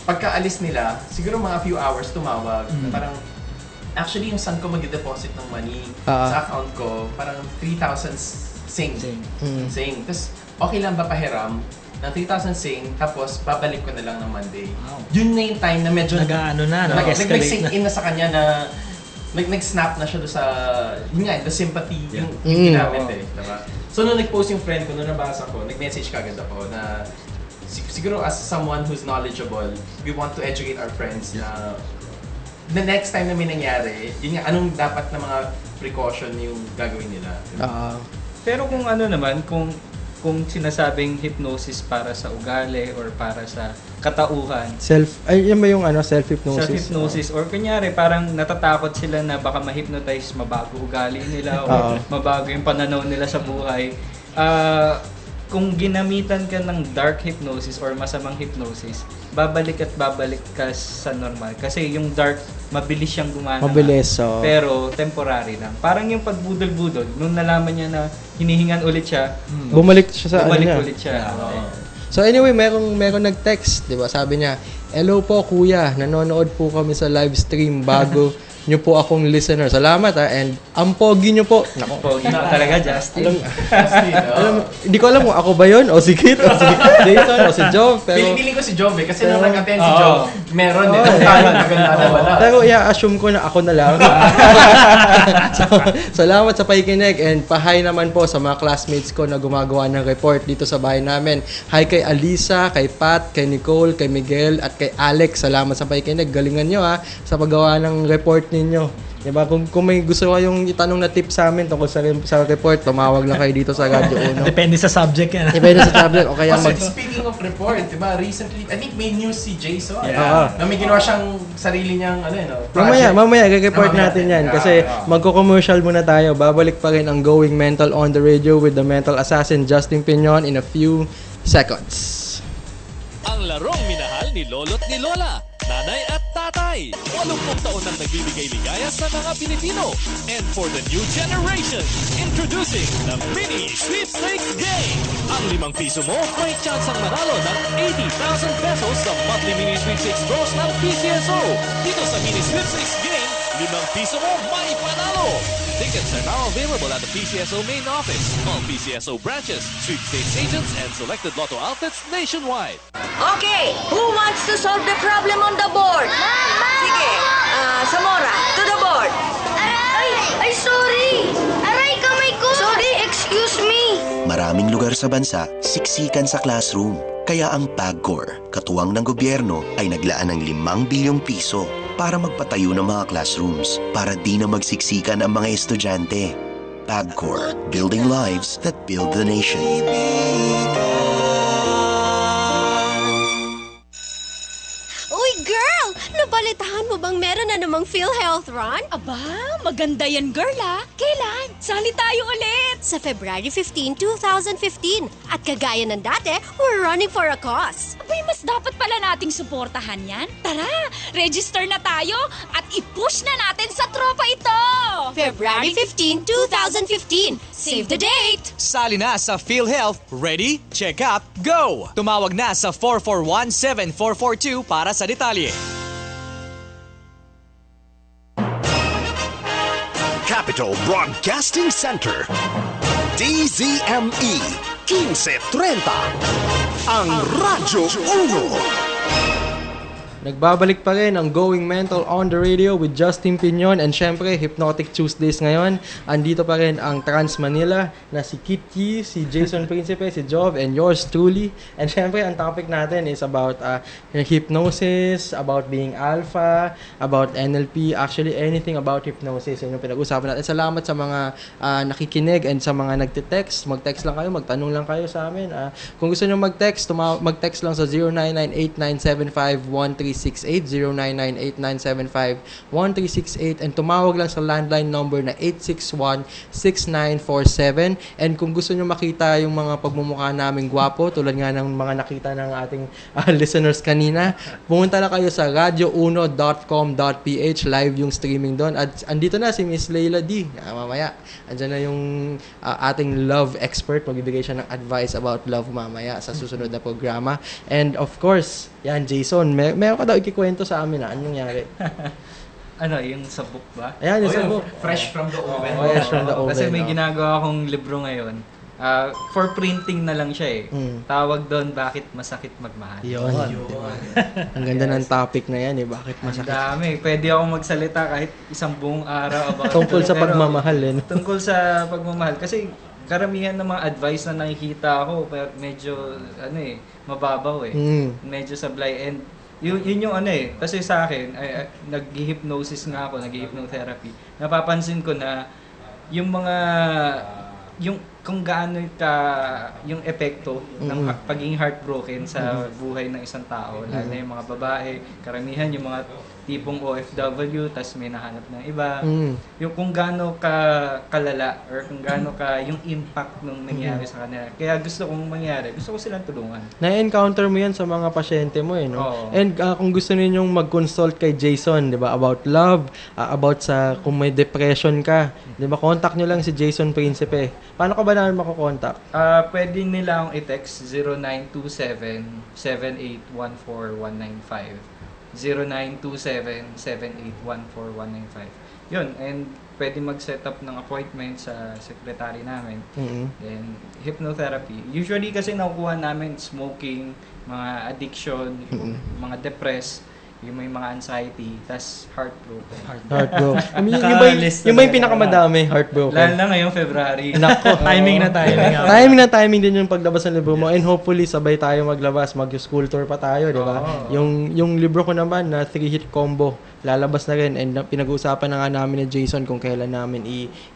pagkaalis nila, siguro mga few hours tumawag. Na parang, actually, yung son ko mag-deposit ng money sa account ko, parang 3,000 Sing. Tapos, okay lang ba pahiram? ng 3,000 sing, tapos babalik ko na lang ng Monday. Wow. Yun na yung time na medyo nag-sink in na sa kanya na nag-snap na siya doon sa, yun nga, the sympathy, yung ginamit diba? So nung nag-post yung friend ko, nung nabasa ko, nag-message kagad ako na siguro as someone who's knowledgeable, we want to educate our friends na the next time na may nangyari, yun nga, anong dapat na mga precaution yung gagawin nila. Pero kung ano naman, kung sinasabing hypnosis para sa ugali or para sa katauhan. Yan ba yung self-hypnosis? Self-hypnosis. Or kunyari, parang natatakot sila na baka ma-hypnotize, mabago ugali nila o mabago yung pananaw nila sa buhay. Kung ginamitan ka ng dark hypnosis or masamang hypnosis, babalik ka sa normal. Kasi yung dark, mabilis siyang gumana. Mabilis, pero temporary lang. Parang yung pagbudol-budol, nung nalaman niya na hinihingan ulit siya, bumalik siya sa ulit siya. So anyway, merong nag-text, 'di ba? Sabi niya, "Hello po kuya, nanonood po kami sa live stream bago nyo po akong listener. Salamat and ang pogi nyo po." Nako, pogi na talaga, Justin. Hindi ko alam kung ako ba yun o si Kit o si Jason o si Jove. Pero Piling ko si Jove kasi nung nag-attend si Jove, meron din. Pero assume ko na ako na lang. So, salamat sa pakikinig and pa-hi naman po sa mga classmates ko na gumagawa ng report dito sa bahay namin. Hi kay Alisa, kay Pat, kay Nicole, kay Miguel at kay Alex. Salamat sa pakikinig. Galingan nyo sa paggawa ng report ninyo. Diba? Kung may gusto kayong itanong na tip sa amin tungkol sa report, tumawag lang kayo dito sa Radyo Uno. Depende sa subject yan. Depende sa subject. O kaya speaking of report, diba, recently, I think may news si Jason. Na may ginawa siyang sarili niyang project. Mamaya, i-report natin yan. Kasi magko-commercial muna tayo. Babalik pa rin ang Going Mental on the radio with the mental assassin Justin Piñon in a few seconds. Ang larong minahal ni Lolo't ni Lola, nanay at tatay. 80 taon nang nagbibigay ligaya sa mga Pilipino. And for the new generation, introducing the Mini Sweepstakes Game. Ang 5 piso mo may chance ang manalo ng 80,000 pesos sa monthly Mini Sweepstakes draws ng PCSO. Dito sa Mini Sweepstakes Game, 5 piso mo maipanalo. Tickets are now available at the PCSO main office, all PCSO branches, sweepstakes agents, and selected lotto outlets nationwide. Okay, who wants to solve the problem on the board? Mama! Sige, Samora, to the board. Ay, sorry! Aray, kamay ko! Sorry, excuse me. maraming lugar sa bansa, siksikan sa classroom. Kaya ang PAGCOR, katuwang ng gobyerno, ay naglaan ng 5 bilyong piso para magpatayo ng mga classrooms para di na magsiksikan ang mga estudyante. PAGCOR, building lives that build the nation. Uy, girl! Nabalitahan mo bang meron na namang PhilHealth Run? Aba, maganda yan, girl, ah. Kailan? Sali tayo ulit. Sa February 15, 2015. At kagaya ng dati, we're running for a cause. Abay, mas dapat pala nating suportahan yan. Tara, register na tayo at i-push na natin sa tropa ito. February 15, 2015. Save the date! Sali na sa PhilHealth. Ready? Check up, go! Tumawag na sa 441-7442 para sa detalye. Capital Broadcasting Center. DZME 1530. Ang Radyo 1. Nagbabalik pa rin ang Going Mental on the Radio with Justin Piñon, and syempre Hypnotic Tuesdays ngayon. Andito pa rin ang Trans Manila na si Kitty, si Jason Principe, si Jov, and yours truly. And syempre ang topic natin is about hypnosis, about being alpha, about NLP, actually anything about hypnosis. Yun yung pinag-usapan natin. Salamat sa mga nakikinig and sa mga nagte-text. Mag-text lang kayo, magtanong lang kayo sa amin. Kung gusto nyo mag-text, mag-text lang sa 0998-975-1368, 0998-975-1368, and tumawag lang sa landline number na 861-6947. And kung gusto nyo makita yung mga pagmumukha naming gwapo, tulad nga ng mga nakita ng ating listeners kanina, pumunta na kayo sa radio1.com.ph, live yung streaming doon. At andito na si Miss Leila D. Mamaya, andyan na yung ating love expert. Magbibigay siya ng advice about love mamaya sa susunod na programa. And of course, yan, Jason, meron ka daw ikikwento sa amin na anong nangyari? Ano, yung sa book ba? Ayan, yung sa book. Fresh from the oven. Fresh from the oven. Kasi may ginagawa akong libro ngayon. For printing na lang siya eh. Tawag doon, Bakit Masakit Magmahal. Yun. Ang ganda ng topic na yan eh. Bakit masakit? Ang dami. Pwede ako magsalita kahit isang buong araw about tungkol sa pagmamahal eh. Tungkol sa pagmamahal. Kasi karamihan ng mga advice na nakikita ako, medyo mababaw eh. Medyo sablay. And yun yung kasi sa akin, nag-hypnosis nga ako, nag-hypnotherapy. Napapansin ko na yung mga, kung gaano yung epekto ng pagiging heartbroken sa buhay ng isang tao, lalo na yung mga babae, karamihan yung mga tipong OFW, tas may nahanap ng iba. Yung kung gaano kalala or kung gaano yung impact nung nangyari sa kanila. Kaya gusto kong gusto ko silang tulungan. Na-encounter mo yan sa mga pasyente mo eh, no? Oo. And kung gusto ninyong mag-consult kay Jason, 'di ba, about love, about sa kung may depression ka, 'di ba, contact nyo lang si Jason Principe. Paano ka ba namin mako-contact? Pwede nila akong i-text 0927-7814-195. 0927-7814-195. Yun, and pwede mag-set up ng appointment sa secretary namin. Then, hypnotherapy. Usually kasi nakukuha namin smoking, mga addiction, mga depressed, yung may mga anxiety, tas heartbroken. Yung ba yung pinakamadami, heartbroken? Lalo na ngayong February. Nako. Timing na timing. Timing din yung paglabas ng libro mo. And hopefully, sabay tayo maglabas. Mag-school tour pa tayo, di ba? Yung libro ko naman na 3-hit combo, lalabas na rin. And pinag-uusapan na nga namin ni Jason kung kailan namin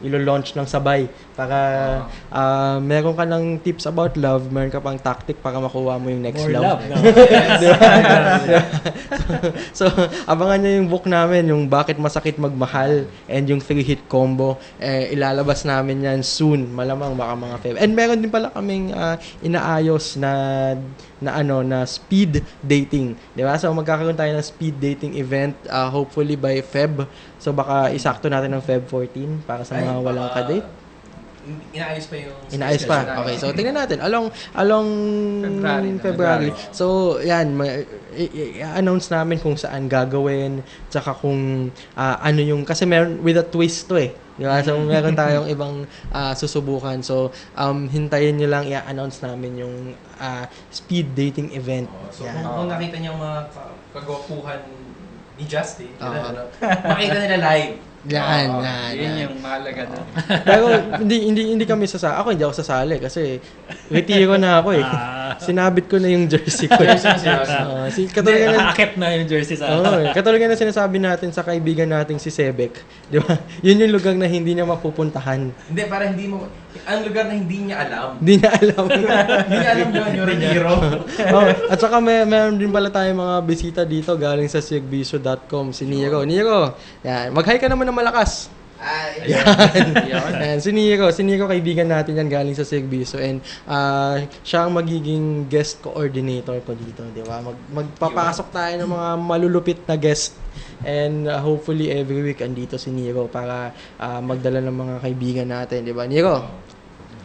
ilo-launch ng sabay. Para meron ka ng tips about love, meron ka pang tactic para makuha mo yung next love. No? So, abangan nyo yung book namin, yung Bakit Masakit Magmahal, and yung 3-hit combo. Ilalabas namin yan soon. Malamang baka mga Feb. And meron din pala kaming inaayos na speed dating. Di ba? So, magkakaroon tayo ng speed dating event hopefully by Feb. So, baka isakto natin ng Feb 14 para sa mga walang kadate. Inaayos pa yung... Inaayos pa. Okay, so tingnan natin. Along February. So, yan. I-announce namin kung saan gagawin. Tsaka kung ano yung... Kasi meron with a twist to eh. Diba? So, meron tayong ibang susubukan. So, hintayin nyo lang i-announce namin yung speed dating event. So, kung nakita niyo mga kagwapuhan ni Justin, makita nila live. Yan. Yun yung mahalaga doon. Pero hindi kami sasali. Ako hindi ako sasali kasi retiro na ako eh. Sinabit ko na yung jersey ko. Nakakit na yung jersey sa katulad na sinasabi natin sa kaibigan nating si Sebek. Di ba? Yun yung lugar na hindi niya mapupuntahan. Hindi, para hindi mo... Ang lugar na hindi niya alam. Hindi niya alam. Hindi niya alam yun, yung retiro. At saka meron din pala tayong mga bisita dito galing sa sigbisyo.com. Si Nero. Nero, yan. Mag-hi ka naman ng malakas. Yan. Si Nero, kaibigan natin yan galing sa Sigbisyo. And siya ang magiging guest coordinator ko dito. Di ba? Magpapasok tayo ng mga malulupit na guest. And hopefully every week andito si Nero para magdala ng mga kaibigan natin. Di ba? Nero?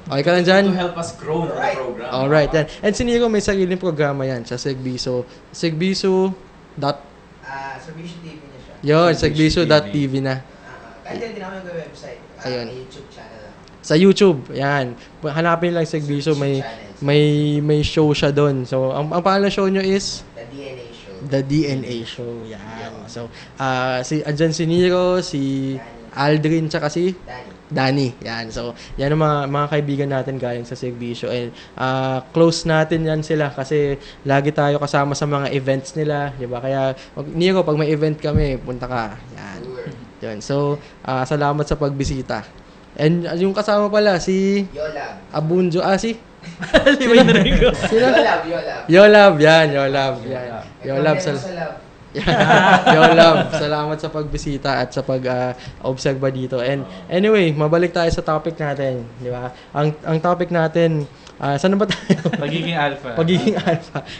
Okay ka lang dyan? To help us grow the program. Alright, yan. And si Nero may sariling programa yan sa Sigbisyo. Sigbisyo TV na siya. Yun, sigbisyo.tv na. Kahit hindi naman yung website. Ayun. YouTube channel lang. Sa YouTube, yan. Hanapin lang Sigbisyo, may show siya doon. So, ang pangalan show nyo is? The DNA Show. Yan. So, andyan si Nero, si Aldrin, tsaka si? Danny. Yan. So, yan ang mga kaibigan natin galing sa Sigbisyo. And close natin yan sila kasi lagi tayo kasama sa mga events nila. Diba? Kaya, Nero, pag may event kami, punta ka. Yan. Yun. So, salamat sa pagbisita. And yung kasama pala, si... Yolab. Abunjo. Si? Yolab. Yan. Yolab. Salamat sa pagbisita at sa pag-obserba dito. And anyway, mabalik tayo sa topic natin. Di ba? Ang topic natin... saan na ba tayo? Pagiging alpha.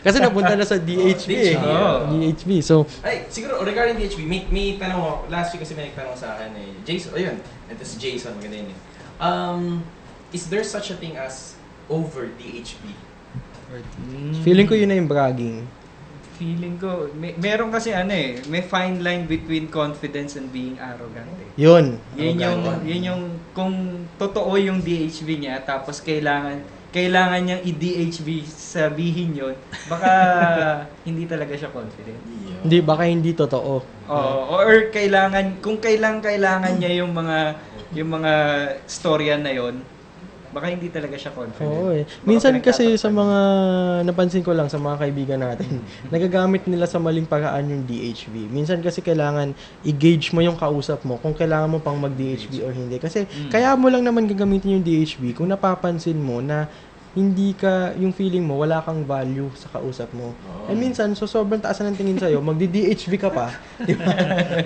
Kasi napunta na sa DHB eh. DHB. So, siguro regarding DHB, may tanong ako. Last week kasi may nagtanong sa akin eh. Jason, ito si Jason, maganda yun eh. Is there such a thing as over DHB? Feeling ko yun na yung bragging. Feeling ko, meron kasi may fine line between confidence and being arrogant eh. Yun yung kung totoo yung DHB niya tapos kailangan niyang i-DHB sabihin yun, baka hindi talaga siya confident. Hindi, baka hindi totoo. Or kung kailangan niya yung mga storya na yon, baka hindi talaga siya confident. Oo eh. Minsan kasi sa mga, napansin ko lang sa mga kaibigan natin, nagagamit nila sa maling paraan yung DHB. Minsan kasi kailangan i-gauge mo yung kausap mo kung kailangan mo pang mag-DHB or hindi. Kasi kaya mo lang naman gagamitin yung DHB kung napapansin mo na hindi ka, yung feeling mo, wala kang value sa kausap mo. And minsan, so sobrang taas na ng tingin sa'yo, magdi-DHB ka pa, di ba?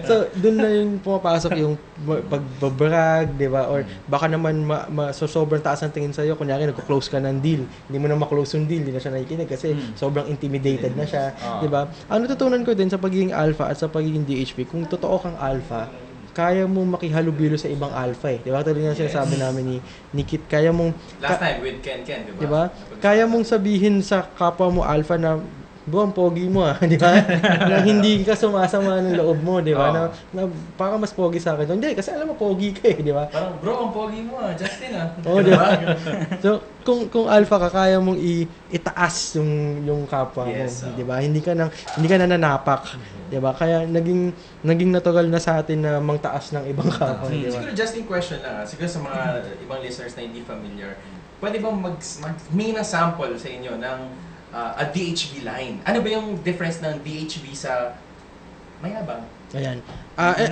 So, dun na yung pumapasok yung pagbabrag, di ba? Or baka naman, so sobrang taas ng tingin sa'yo, kunyari, nagko-close ka ng deal, hindi mo na ma-close yung deal, hindi na siya nakikinig kasi sobrang intimidated na siya, di ba? Ang natutunan ko din sa pagiging alpha at sa pagiging DHB, kung totoo kang alpha, kaya mo makihalubilo sa ibang alpha eh. Di ba? Ito rin yung sinasabi namin ni Kit. Kaya mong... Last time with Ken, di ba? Di ba? Kaya mong sabihin sa kapwa mo alpha na, bro, ang pogi mo di ba? Na hindi ka sumasama ng loob mo, di ba? Na parang mas pogi sa akin. Hindi, kasi alam mo, pogi ka di ba? Parang, bro, ang pogi mo Justin di ba? So, kung alpha ka, kaya mong itaas yung kapwa mo, di ba? Hindi ka nananapak, di ba? Kaya naging natural na sa atin na mangtaas ng ibang kapwa, di ba? Siguro just in question lang, siguro sa mga ibang listeners na hindi familiar, pwede bang may na sample sa inyo ng a DHB line? Ano ba yung difference ng DHB sa mayabang? Ayan.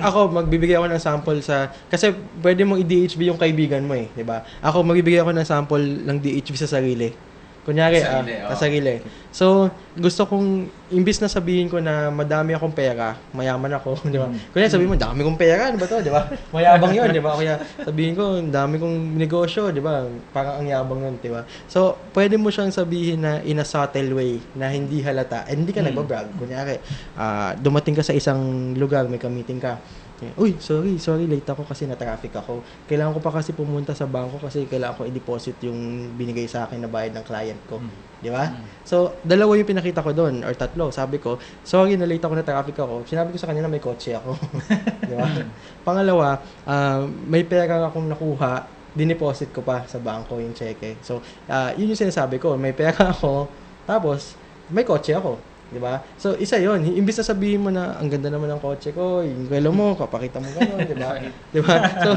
Ako, magbibigay ako ng sample kasi pwede mong i-DHB yung kaibigan mo di ba? Ako, magbibigay ako ng sample ng DHB sa sarili. Kunyari, sa sarili. So, gusto kong, imbis na sabihin ko na madami akong pera, mayaman ako, di ba? Kunyari, sabihin mo, dami kong pera, ano ba to, di ba? Mayabang yun, di ba? Kaya sabihin ko, dami kong negosyo, di ba? Parang ang yabang yun, di ba? So, pwede mo siyang sabihin na in a subtle way, na hindi halata, and hindi ka nagbabrag. Kunyari, dumating ka sa isang lugar, may ka-meeting ka. Uy, sorry, late ako kasi na-traffic ako. Kailangan ko pa kasi pumunta sa bangko kasi kailangan ko i-deposit yung binigay sa akin na bayad ng client ko. Di ba? So, dalawa yung pinakita ko doon, or tatlo. Sabi ko, sorry, na-late ako, na-traffic ako. Sinabi ko sa kanya na may kotse ako. Di ba? Pangalawa, may pera akong nakuha, dineposit ko pa sa bangko yung cheque. So, yun yung sinasabi ko. May pera ako, tapos, may kotse ako. Di ba? So, isa yon. Imbis na sabihin mo na, ang ganda naman ng kotse ko, yung kwelo mo, papakita mo gano'n, di ba? Di ba? So,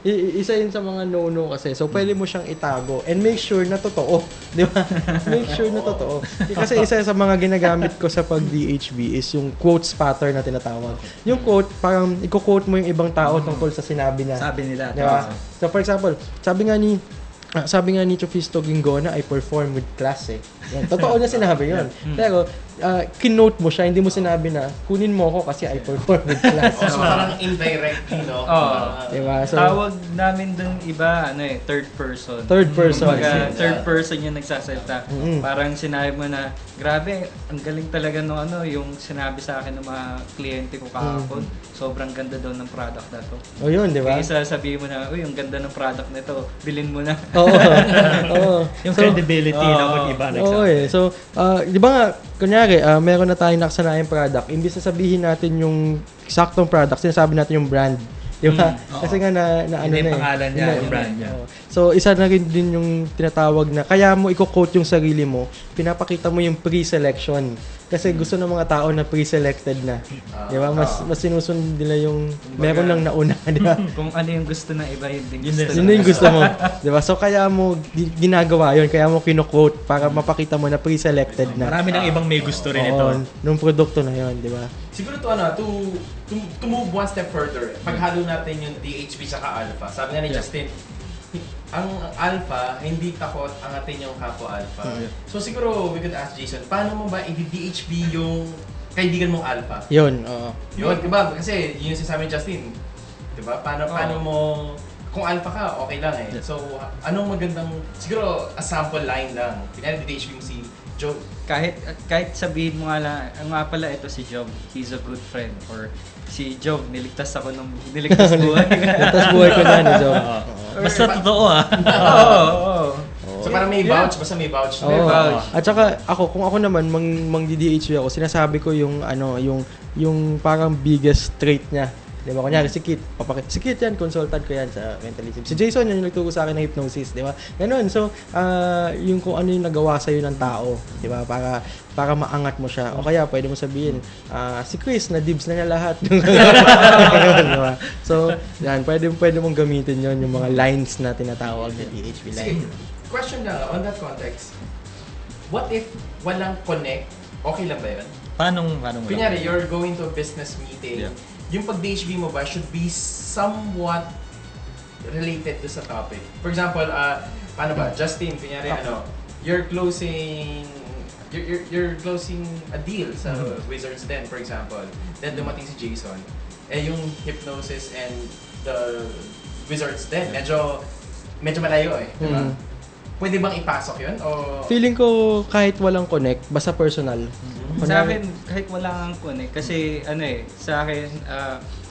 isa yun sa mga no-no kasi. So, pwede mo siyang itago and make sure na totoo. Di ba? Make sure na totoo. Kasi isa sa mga ginagamit ko sa pag-DHB is yung quotes pattern na tinatawag. Yung quote, parang i-quote mo yung ibang tao tungkol sa sinabi na. Sabi nila. Di ba? So, for example, sabi nga ni Chofisto Gingona, I perform with class eh. Yan. Totoo niya sinabi yun. Pero, kinote mo siya, hindi mo sinabi na, kunin mo ako kasi I perform with class. So, parang indirectly, no? Diba? So, tawag namin dun iba, third person. Third person. Third person yung nagsasalita. Parang sinabi mo na, grabe, ang galing talaga nung yung sinabi sa akin ng mga kliyente ko kahapon. Sobrang ganda daw ng product na to. O yun, di ba? Kaya sabihin mo na, uy, ang ganda ng product na to, bilhin mo na. Oo. Yung credibility ng mag-iba. Oo eh. So, di ba nga, kunyari, meron na tayong nakasanayang product. Imbis na sabihin natin yung saktong product, sinasabi natin yung brand. Di ba? Kasi nga na ano na pangalan niya, yung brand niya. So, isa na rin din yung tinatawag na, kaya mo i-quote yung sarili mo, pinapakita mo yung pre-selection. Kasi gusto ng mga tao na pre-selected na. Di ba? Mas sinusunod nila yung meron lang nauna. Di ba? Kung ano yung gusto ng iba, yun din gusto. Yun yung gusto mo. Di ba? So, kaya mo ginagawa yun. Kaya mo kino-quote para mapakita mo na pre-selected na. Marami ng ibang may gusto rin ito. Nung produkto na yun. Di ba? Siguro to move one step further, paghalo natin yung DHB saka Alpha. Sabi nga ni Justin, ang Alpha, hindi takot angatin yung kapwa Alpha. So siguro we could ask Jason, paano mo ba i-DHB yung kaibigan mong Alpha? Yun, oo. Yun, diba? Kasi yun yung sinasabi ni Justin. Diba? Paano mo, kung Alpha ka, okay lang eh. So, anong magandang, siguro a sample line lang. DHB mo si Joe. Kahit sabihin mo nga lang, nga pala ito si Job, he's a good friend. Or si Job, niligtas buhay. Niligtas buhay ko na ni Job. Basta totoo So parang may vouch, basta may vouch. At saka kung ako naman mang-DDHB ako, sinasabi ko yung yung parang biggest trait niya. Di ba? Kunyari, si Kit yan, consultant ko yan sa mentalism. Si Jason, yan yung nagturo sa akin ng hypnosis, di ba? Ganun. So, yung kung ano yung nagawa sa'yo ng tao, di ba? Para maangat mo siya. O kaya, pwede mo sabihin, si Chris, na-dibs na niya lahat. Ganun, di ba? So, yan, pwede mong gamitin yon yung mga lines na tinatawag na DHB line. Sige, question lang, on that context, what if walang connect, okay lang ba yun? Paano Kunyari, you're going to a business meeting, yung pag-DHB mo ba should be somewhat related to sa topic. For example, paano ba? Justin, kunyari you're closing a deal sa Wizards Den, for example. Then dumating si Jason. Yung hypnosis and the Wizards Den, medyo malayo eh. Diba? Pwede bang ipasok yun? O... Feeling ko kahit walang connect, basta personal. Sa akin, kahit wala kang connect, kasi sa akin,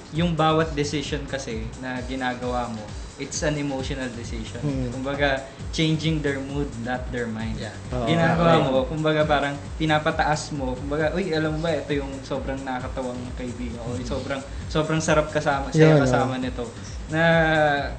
yung bawat decision kasi na ginagawa mo, it's an emotional decision. Kumbaga, changing their mood, not their mind. Ginagawa mo, kumbaga parang pinapataas mo, kumbaga, uy, alam mo ba, ito yung sobrang nakakatawang kaibigan ko, sobrang sarap kasama nito. Na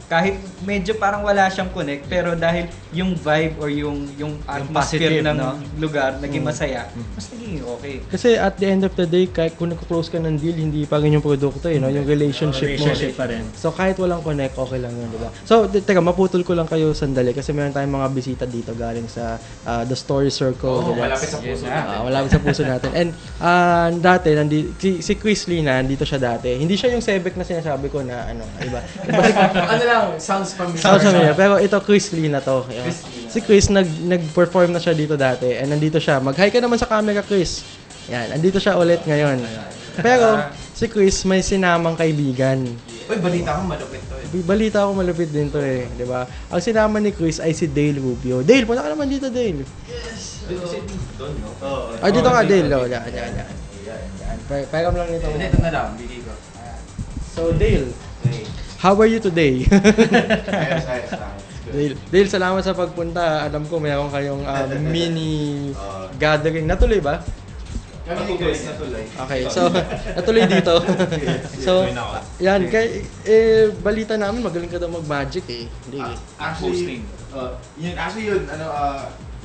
kahit medyo parang wala siyang connect, pero dahil yung vibe or yung atmosphere ng lugar naging masaya, mas naging okay. Kasi at the end of the day, kahit kung nag-close ka ng deal, hindi pa rin yung produkto yung relationship mo. Pa rin. So kahit walang connect, okay lang yun, di ba? So, teka, maputol ko lang kayo sandali kasi meron tayong mga bisita dito galing sa The Story Circle. Malapit sa puso natin. Malapit sa puso natin. And dati, si Chris Lee nandito siya dati. Hindi siya yung Sebek na sinasabi ko na iba. Sounds familiar. Sounds familiar. Pero ito, Chris Lee na to. Si Chris, nag-perform na siya dito dati. And nandito siya. Mag-hi ka naman sa camera, Chris. Yan, nandito siya ulit ngayon. Pero, si Chris may sinamang kaibigan. Uy, balita ko malupit to eh. Balita ko malupit din to eh. Di ba? Ang sinama ni Chris ay si Dale Rubio. Dale, punta ka naman dito, Dale. Yes! Doon, no? Dito ka, Dale. Yan. Pairam lang nito. Dito na lang, bigay ko. So, Dale. How are you today? Dale, salamat sa pagpunta. Alam ko mayroon kayong mini gathering. Natuloy ba? Natuloy. Okay, so natuloy dito. So, yan. Balita namin, magaling ka daw mag-magic eh. Hindi Actually, yun,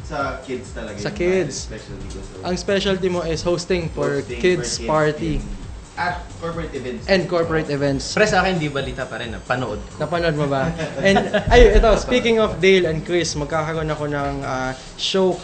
Sa kids talaga. Sa yung kids. specialty ko. So, Ang specialty mo is hosting for kids party. At corporate events. And corporate events. Pre, sa akin, di balita pa rin. Panood ko. Napanood mo ba? And, ito, speaking of Dale and Chris, magkakaroon ako ng show.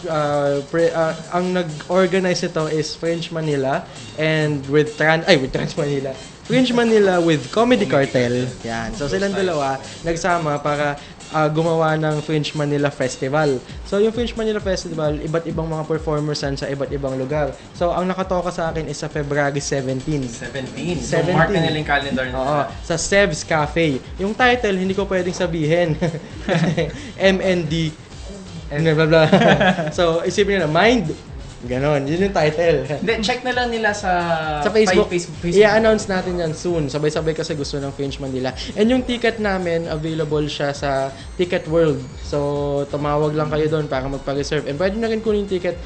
Ang nag-organize ito is French Manila and with Trans Manila. French Manila with Comedy Cartel. Yan. So, silang dalawa nagsama para gumawa ng French Manila Festival. So, yung French Manila Festival, iba't ibang mga performers sa iba't ibang lugar. So, ang nakatoka sa akin is sa February 17. 17. So, mark na nila yung calendar nila. Oo. Sa Sev's Cafe. Yung title, hindi ko pwedeng sabihin. MND. Blah, blah. So, isipin nila, Mind. Ganon. Yun yung title. Hindi, check na lang nila sa Facebook. Facebook. I-announce natin yan soon. Sabay-sabay kasi gusto ng French Manila. And yung ticket namin, available siya sa Ticket World. So, tumawag lang kayo doon para magpa-reserve. And pwede na rin kunin yung ticket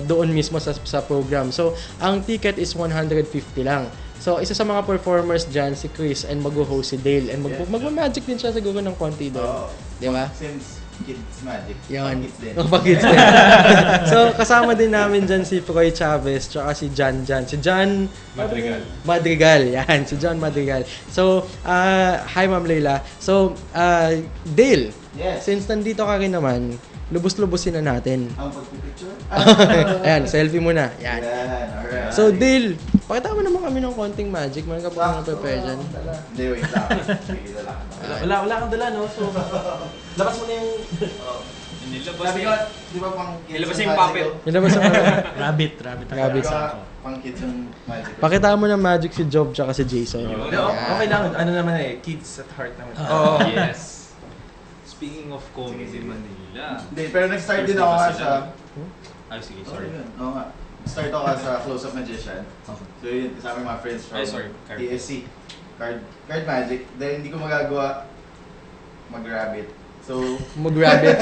doon mismo sa program. So, ang ticket is 150 lang. So, isa sa mga performers dyan, si Chris, and mag-host si Dale. And mag-magic din siya siguro ng konti doon. Di ba? Since Kids Magic. Yan. Kids din. Kids din. So, kasama din namin dyan si Proy Chavez tsaka si Jan. Si Jan Madrigal. Yan, si John Madrigal. So, hi Ma'am Leila. So, Dale, yes. Since nandito ka rin naman, lubos-lubosin na natin. Ang pagpipicture? Ayan, selfie muna. Yan. Alright. So, Dale, pakita mo naman kami ng konting magic. Meron ka pa mga prepare dyan. Hindi, wait lang. Sige, lang. Wala kang dala, no? So, labas mo na yung... Sabi ko, di ba pang kids Nilabas yung puppet. Nilabas yung Rabbit. Pang kids yung magic. Pakita mo ng magic si Job tsaka si Jason. Okay lang. Ano naman kids at heart naman. Oh, yes. Speaking of Comedy Manila. Hindi, pero nag-start din ako sa... Ay, sige, sorry. Oo nga. Start ako sa Close-Up Magician. So yun, kasama yung mga friends from TSC. Card Magic. Dahil hindi ko magagawa mag-rabbit. So, mag-rabbit.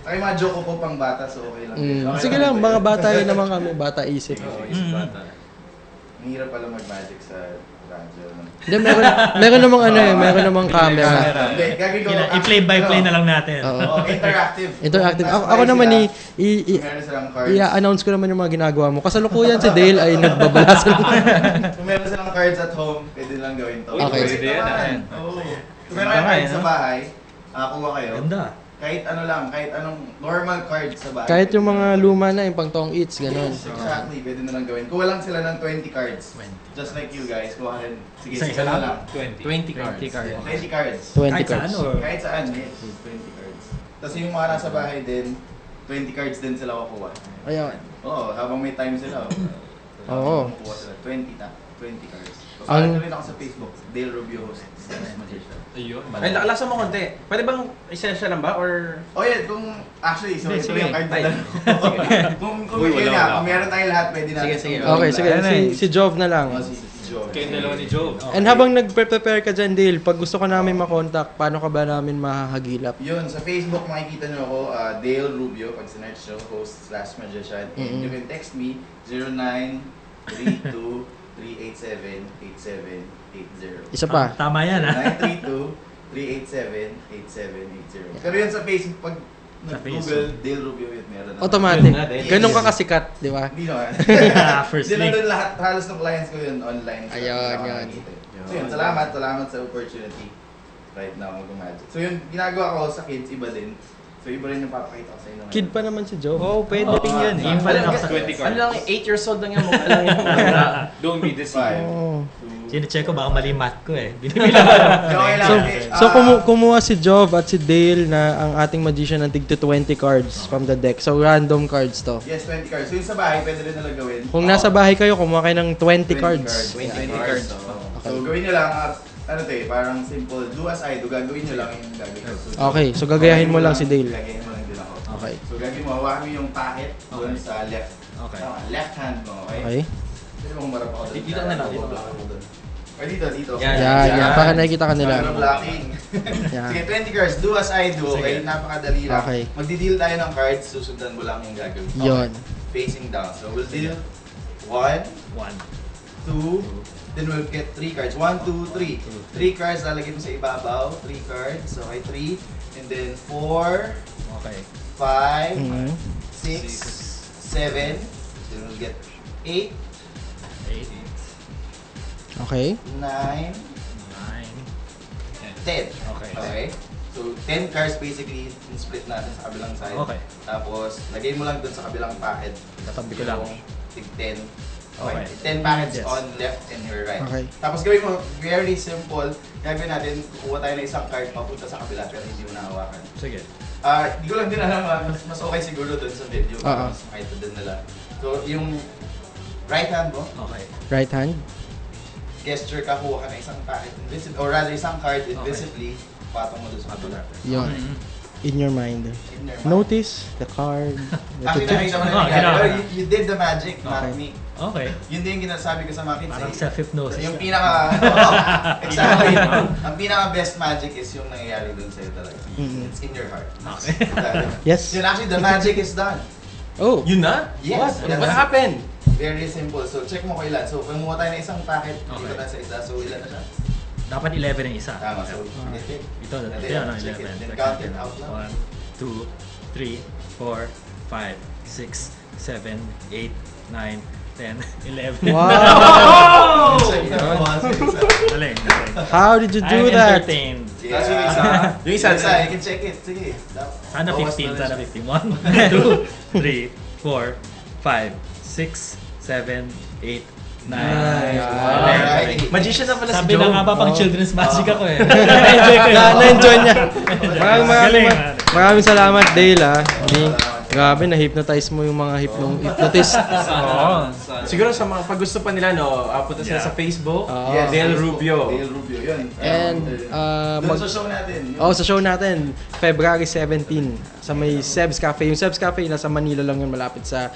Ay, mga joke ko po pang bata, so okay lang. Okay sige lang, mga bata yun naman kami. Bata isip. Oo, isip bata. Mahirap pala mag-magic sa radyo. Hindi, meron namang meron namang camera. Hindi, gagawin ko. I-play-by-play na lang natin. Oo, interactive. Ako naman meron silang cards. i-announce ko naman yung mga ginagawa mo. Kasalukuyan si Dale ay nagbabala sa Kung meron silang cards at home, pwede lang gawin to. Okay. Pwede yan. Oo. Kung meron kayong cards sa bahay, kuha kayo. Ganda. Kahit ano lang, kahit anong normal card sa bahay. Kahit yung mga luma na, yung pang tong eats, gano'n. Yes, exactly. Pwede na lang gawin. Kuha lang sila ng 20 cards. Just like you guys. Kuha rin. Sige, isa na lang. 20 cards. 20 cards. 20 cards. Kahit saan, yes. 20 cards. Tapos yung mga nasa bahay din, 20 cards din sila kukuha. Ayun. Oo, habang may time sila. Oo. Kukuha sila. 20 cards. Ang rin ako sa Facebook, Dale Rubio host. Magician. Ayun. Ay, lakasan mo konti. Pwede bang isa lang ba? Or... Oh yeah, actually, so ito yung card na lang. Kung meron tayo lahat, pwede natin. Sige. Okay, sige. Si Jov na lang. Kayong dalawa ni Joe. And habang nag-prepare ka dyan, Dale, pag gusto ka namin makontak, paano ka ba namin mahahagilap? Yun, sa Facebook makikita nyo ako, Dale Rubio, pag sinerch nyo, host/magician. And you can text me, 0932-387-8780. Isa pa. Tama yan, ha? 932-387-8780. Pero yun sa Facebook, pag Google, Dale Rubio, yun meron na. Automatic. Ganun ka kasikat, di ba? Hindi naman. First Hindi link. na lahat, halos ng clients ko yun online. Ayun, yun. So yun, salamat sa opportunity right now mag-magic. So yun, ginagawa ko sa kids, iba din. So iba rin yung papakita ko sa inyo. Kid pa naman si Joe. Pwede rin yan. Yung pala ako sa 20 cards. Ano lang, 8 years old lang yung mukha lang yung Don't be deceived. Sine-check ko baka mali math ko eh. Binibilang. So kumuha si Jov at si Dale na ang ating magician ng tig 20 cards from the deck. So random cards to. Yes, 20 cards. So yung sa bahay, pwede rin nalang gawin. Kung nasa bahay kayo, kumuha kayo ng 20 cards. 20 cards. So gawin nyo lang, parang simple, do as I do, gagawin nyo lang yung gagawin ko. Okay, so gagayahin mo lang si Dale. Gagayahin mo lang din ako. Okay. So gagawin mo, hawakan mo yung packet doon sa left. Okay. Left hand mo, okay? Okay. Pwede mo humarap ako doon. Dito na lang. Or dito. Yan. Para nakikita ka nila. Blocking. Sige, 20 cards, do as I do, okay? Napakadali lang. Okay. Magdi-deal tayo ng cards, susundan mo lang yung gagawin. Yun. Facing down. So we'll deal 1, 2, then we'll get 3 cards. 1, 2, 3. 3 cards, lalagay mo sa ibabaw. 3 cards. Okay, 3. And then 4. Okay. 5, 6, 7, then we'll get 8, Okay. 9, 10. Okay. So, 10 cards basically, split natin sa kabilang side. Okay. Tapos, lagay mo lang dun sa kabilang packet. Tatabi ko lang. Tig 10. Okay. 10 packets Yes. on left and your right. Okay. Tapos gawin mo, very simple. Gagawin natin, kukuha tayo ng isang card, papunta sa kabila, pero hindi mo nahawakan. Sige. Hindi ko lang din alam, mas okay siguro dun sa video. Mas makita din nila. So, yung right hand mo, Right hand. gesture ka, kuha ka ng isang packet, or rather isang card invisibly, patong mo dun sa kabila. Yun. In your mind. Notice the card. Actually, nakita mo na nangyari. You did the magic, not me. Okay. Yun din yung ginasabi ko sa mga kids. Parang self-hypnosis. Yung pinaka, exactly. Ang pinaka best magic is yung nangyayari dun sa'yo talaga. It's in your heart. Okay. Yes. Yun, actually, the magic is done. Oh. Yun na? Yes. What happened? Very simple. So, check mo kung ilan. So, kumuha tayo ng isang packet, dito tayo sa isa. So, ilan na siya? Dapat 11 ang isa. Tama. So, ito, yan, ano, check 11. it. Then count it out loud. 1, 2, 3, 4, 5, 6, 7, 8, 9, 10, 11. Wow! Galing. How did you do I'm that? entertained. Tapos yung isa, you can check it. Sige. Sana 15, sana 15. 1, 2, 3, 4, 5, 6, 7, 8, 9. Alright. Magician na pala si Sabi Joe. na nga ba pang children's magic ako eh. Na-enjoy niya. Maraming salamat, Dale. Grabe, na-hypnotize mo yung mga hypnotist. Siguro sa mga pag gusto pa nila, punta sila sa Facebook. Yes, Dale Rubio. Dale Rubio, yun. And, sa show natin. sa show natin, February 17, sa may Seb's Cafe. Yung Seb's Cafe, nasa Manila lang yun, malapit sa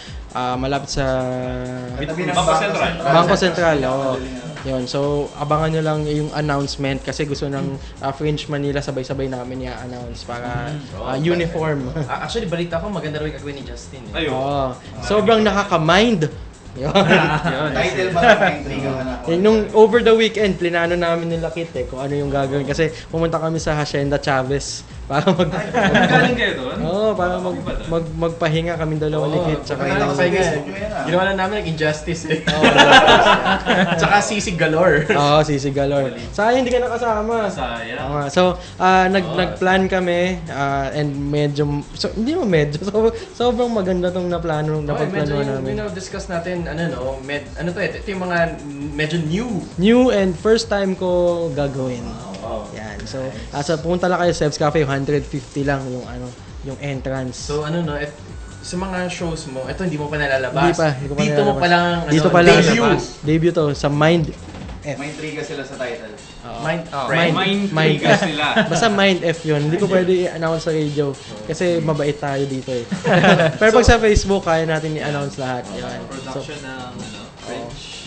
Bangko Sentral. Yun, so abangan nyo lang yung announcement kasi gusto ng Fringe Manila sabay-sabay namin i-announce para uniform. Actually, balita ko maganda raw yung gagawin ni Justin. Sobrang nakaka-mind. Yun. Title ba ng intriga ka na? Nung over the weekend, plinano namin nila Kit kung ano yung gagawin. Kasi pumunta kami sa Hacienda Chavez para galing kayo doon? para magpahinga kami dalawa ni Kit. Tsaka Ginawa na namin nag-injustice eh. Tsaka sisig galore. Sisig galore. Sayang hindi ka nakasama. Sayang. So, nag-plan kami and hindi mo medyo. Sobrang maganda tong napagplano namin. Discuss natin, ito yung mga medyo new and first time ko gagawin. Yan. So, pumunta lang kayo sa Seb's Cafe, 150 lang yung entrance. So, sa mga shows mo, ito hindi mo pa nalalabas. Hindi ko pa Dito mo pa lang, debut to sa Mind F. May intriga sila sa title. Mind F sila. Basta Mind F yun. Hindi ko pwede i-announce sa radio kasi mabait tayo dito eh. Pero pag sa Facebook, kaya natin i-announce lahat. Production ng Fringe.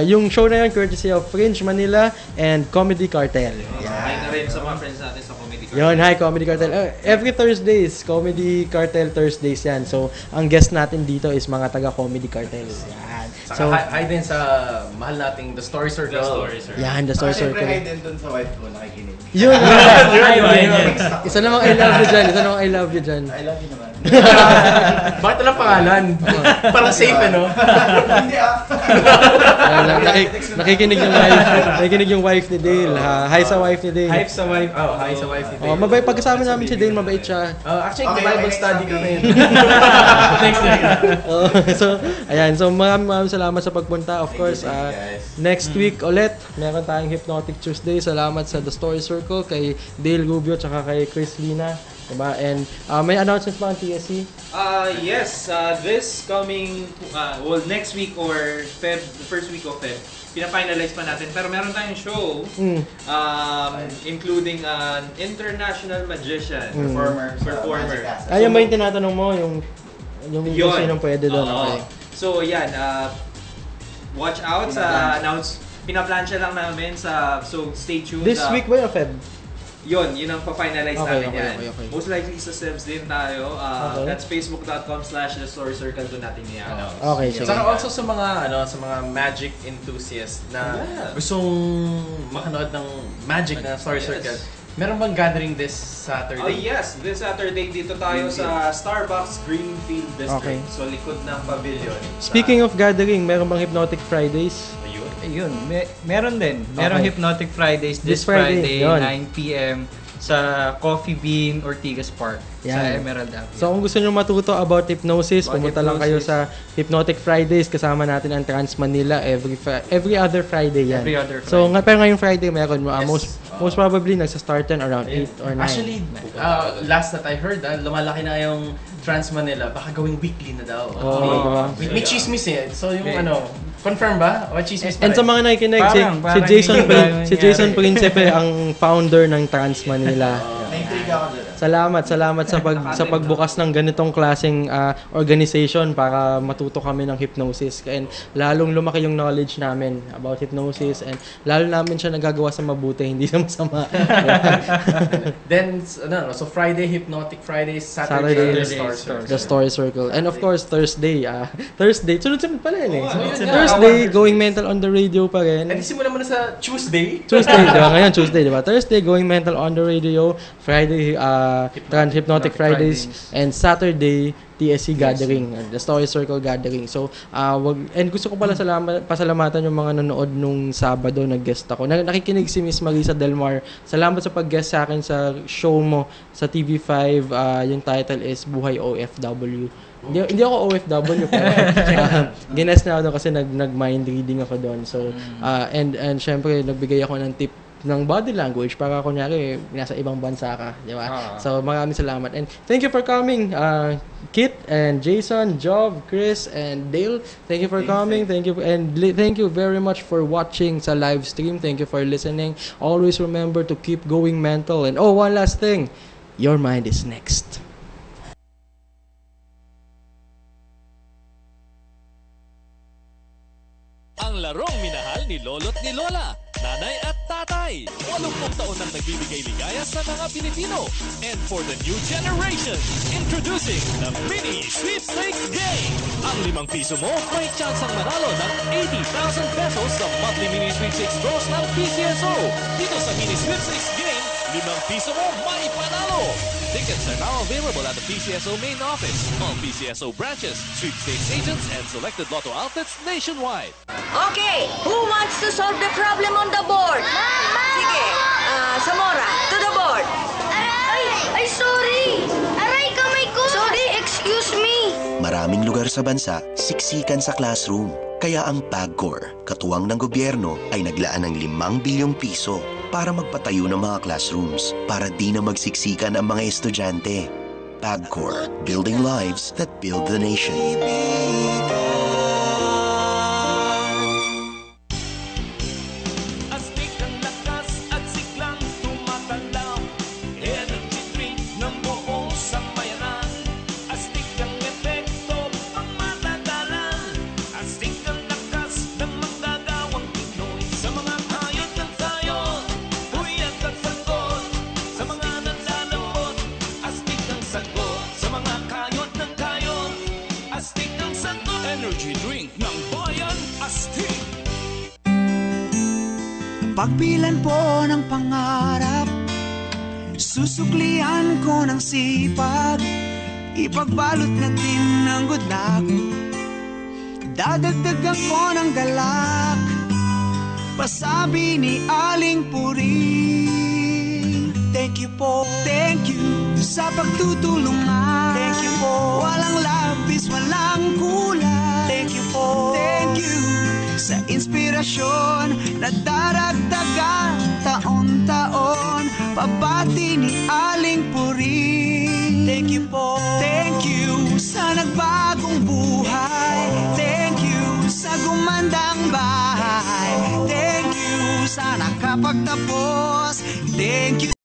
Yung show na yun, courtesy of Fringe Manila and Comedy Cartel. Hi na rin sa mga friends natin sa Comedy Cartel. Yun, hi Comedy Cartel. Every Thursdays, Comedy Cartel Thursdays yan. So, ang guest natin dito is mga taga Comedy Cartel. Yan. So, hi din sa mahal nating The Story Circle. Yan, The Story Circle. Siyempre, hi din dun sa wife ko, nakikinig. Yun! Isa namang I love you dyan. I love you naman. Bakit walang pangalan? Parang safe, Hindi Nakikinig yung wife ni Dale. Hi sa wife ni Dale. Hi sa wife ni Dale. Mabait. Pagkasama namin si Dale, mabait siya. Actually, Bible study kami. So, ayan. So, maraming salamat sa pagpunta. Of course, next week ulit, meron tayong Hypnotic Tuesday. Salamat sa The Story Circle, kay Dale Rubio, tsaka kay Chris Lina. Diba? And may announcements ba ang TSC? Yes, this coming, next week or the first week of Feb, pina-finalize pa natin. Pero meron tayong show, including an international magician, performer. Ayun ba yung tinatanong mo? Yung sinong pwede doon? Okay. So, yan. Watch out sa pinaplansya lang namin so stay tuned. This week ba yung Feb? Yun ang pa-finalize namin yan. Okay. Most likely sa Sebs din tayo. That's facebook.com/thestorycircle doon natin i-announce. Okay, sige. Saka also sa mga magic enthusiasts na gustong makanood ng magic na Story Circle. Meron bang gathering this Saturday? Yes, this Saturday dito tayo sa Starbucks Greenfield District. Okay. So likod ng pavilion. Speaking of gathering, meron bang Hypnotic Fridays? Ayun, meron din. Merong Okay. Hypnotic Fridays This this Friday, Friday, yun. 9 p.m. sa Coffee Bean Ortigas Park sa Yan. Emerald Avenue. So kung gusto nyo matuto about hypnosis, About pumunta lang kayo hypnosis. sa Hypnotic Fridays. Kasama natin ang Trans Manila every other Friday yan. Every other So Friday. pero ngayong Friday meron mo. Most probably nagsa-start yan around 8 or 9. Actually, last that I heard, lumalaki na yung Trans Manila. Baka gawing weekly na daw. May chismis eh. So yung confirm ba? O chismis pa And rin? sa mga nakikinig, Parang si Jason Principe ang founder ng Trans Manila. Naintriga ako dyan. Salamat sa pagbukas ng ganitong klaseng organization para matuto kami ng hypnosis. And lalong lumaki yung knowledge namin about hypnosis and lalo namin siya nagagawa sa mabuti, hindi sa masama. Then, so Friday, Hypnotic Fridays, Saturday, The Story Circle. And of course, Thursday. Sunod-sunod pala yun eh. Thursday, Going Mental on the Radio pa rin. Eh, simulan mo na sa Tuesday. Tuesday, di ba? Ngayon, Tuesday, di ba? Thursday, Going Mental on the Radio. Friday, Hypnotic Fridays. And Saturday, TSC Gathering, the Story Circle Gathering. So, and gusto ko pala pasalamatan yung mga nanood nung Sabado, nag-guest ako. Nakikinig si Miss Marisa Delmar. Salamat sa pag-guest sa akin sa show mo sa TV5. Yung title is Buhay OFW. Hindi ako OFW pero gines na ako doon kasi nag-mind reading ako doon. So, and syempre, nagbigay ako ng tip ng body language para kunyari nasa ibang bansa ka, di ba? So maraming salamat and thank you for coming, Kit and Jason, Job, Chris and Dale. Thank you for coming. Thank you and thank you very much for watching sa live stream. Thank you for listening. Always remember to keep going mental and one last thing, your mind is next. Ang larong minahal ni Lolo't ni Lola, Nanay at Tatay. 80 taon nang nagbibigay ligaya sa mga Pilipino. And for the new generation, introducing the Mini Sweepstakes Game. Ang 5 piso mo may tsansang manalo ng 80,000 pesos sa monthly Mini Sweepstakes draws ng PCSO. Dito sa Mini Sweepstakes Game, 5 piso mo maipanalo. Tickets are now available at the PCSO main office, all PCSO branches, sweepstakes agents, and selected lotto outlets nationwide. Okay, who wants to solve the problem on the board? Sige, Zamora, to the board. Ay, sorry! Aray, kamay ko! Sorry, excuse me! Maraming lugar sa bansa, siksikan sa classroom. Kaya ang PAGCOR, katuwang ng gobyerno, ay naglaan ng 5 bilyong piso para magpatayo ng mga classrooms para di na magsiksikan ang mga estudyante. PAGCOR, building lives that build the nation. Pagpilan po ng pangarap, susuklian ko ng sipag, ipagbalot natin ng good luck, dadagdagan ko ng galak, pasabi ni Aling Puring. Thank you po, thank you sa pagtutulungan. Thank you po, walang labis, walang kulang. Thank you po, thank you sa inspirasyon na daragdagan taon-taon, pabati ni Aling Puring. Thank you po, thank you sa nagbagong buhay. Thank you sa gumandang bahay. Thank you sa nakapagtapos. Thank you.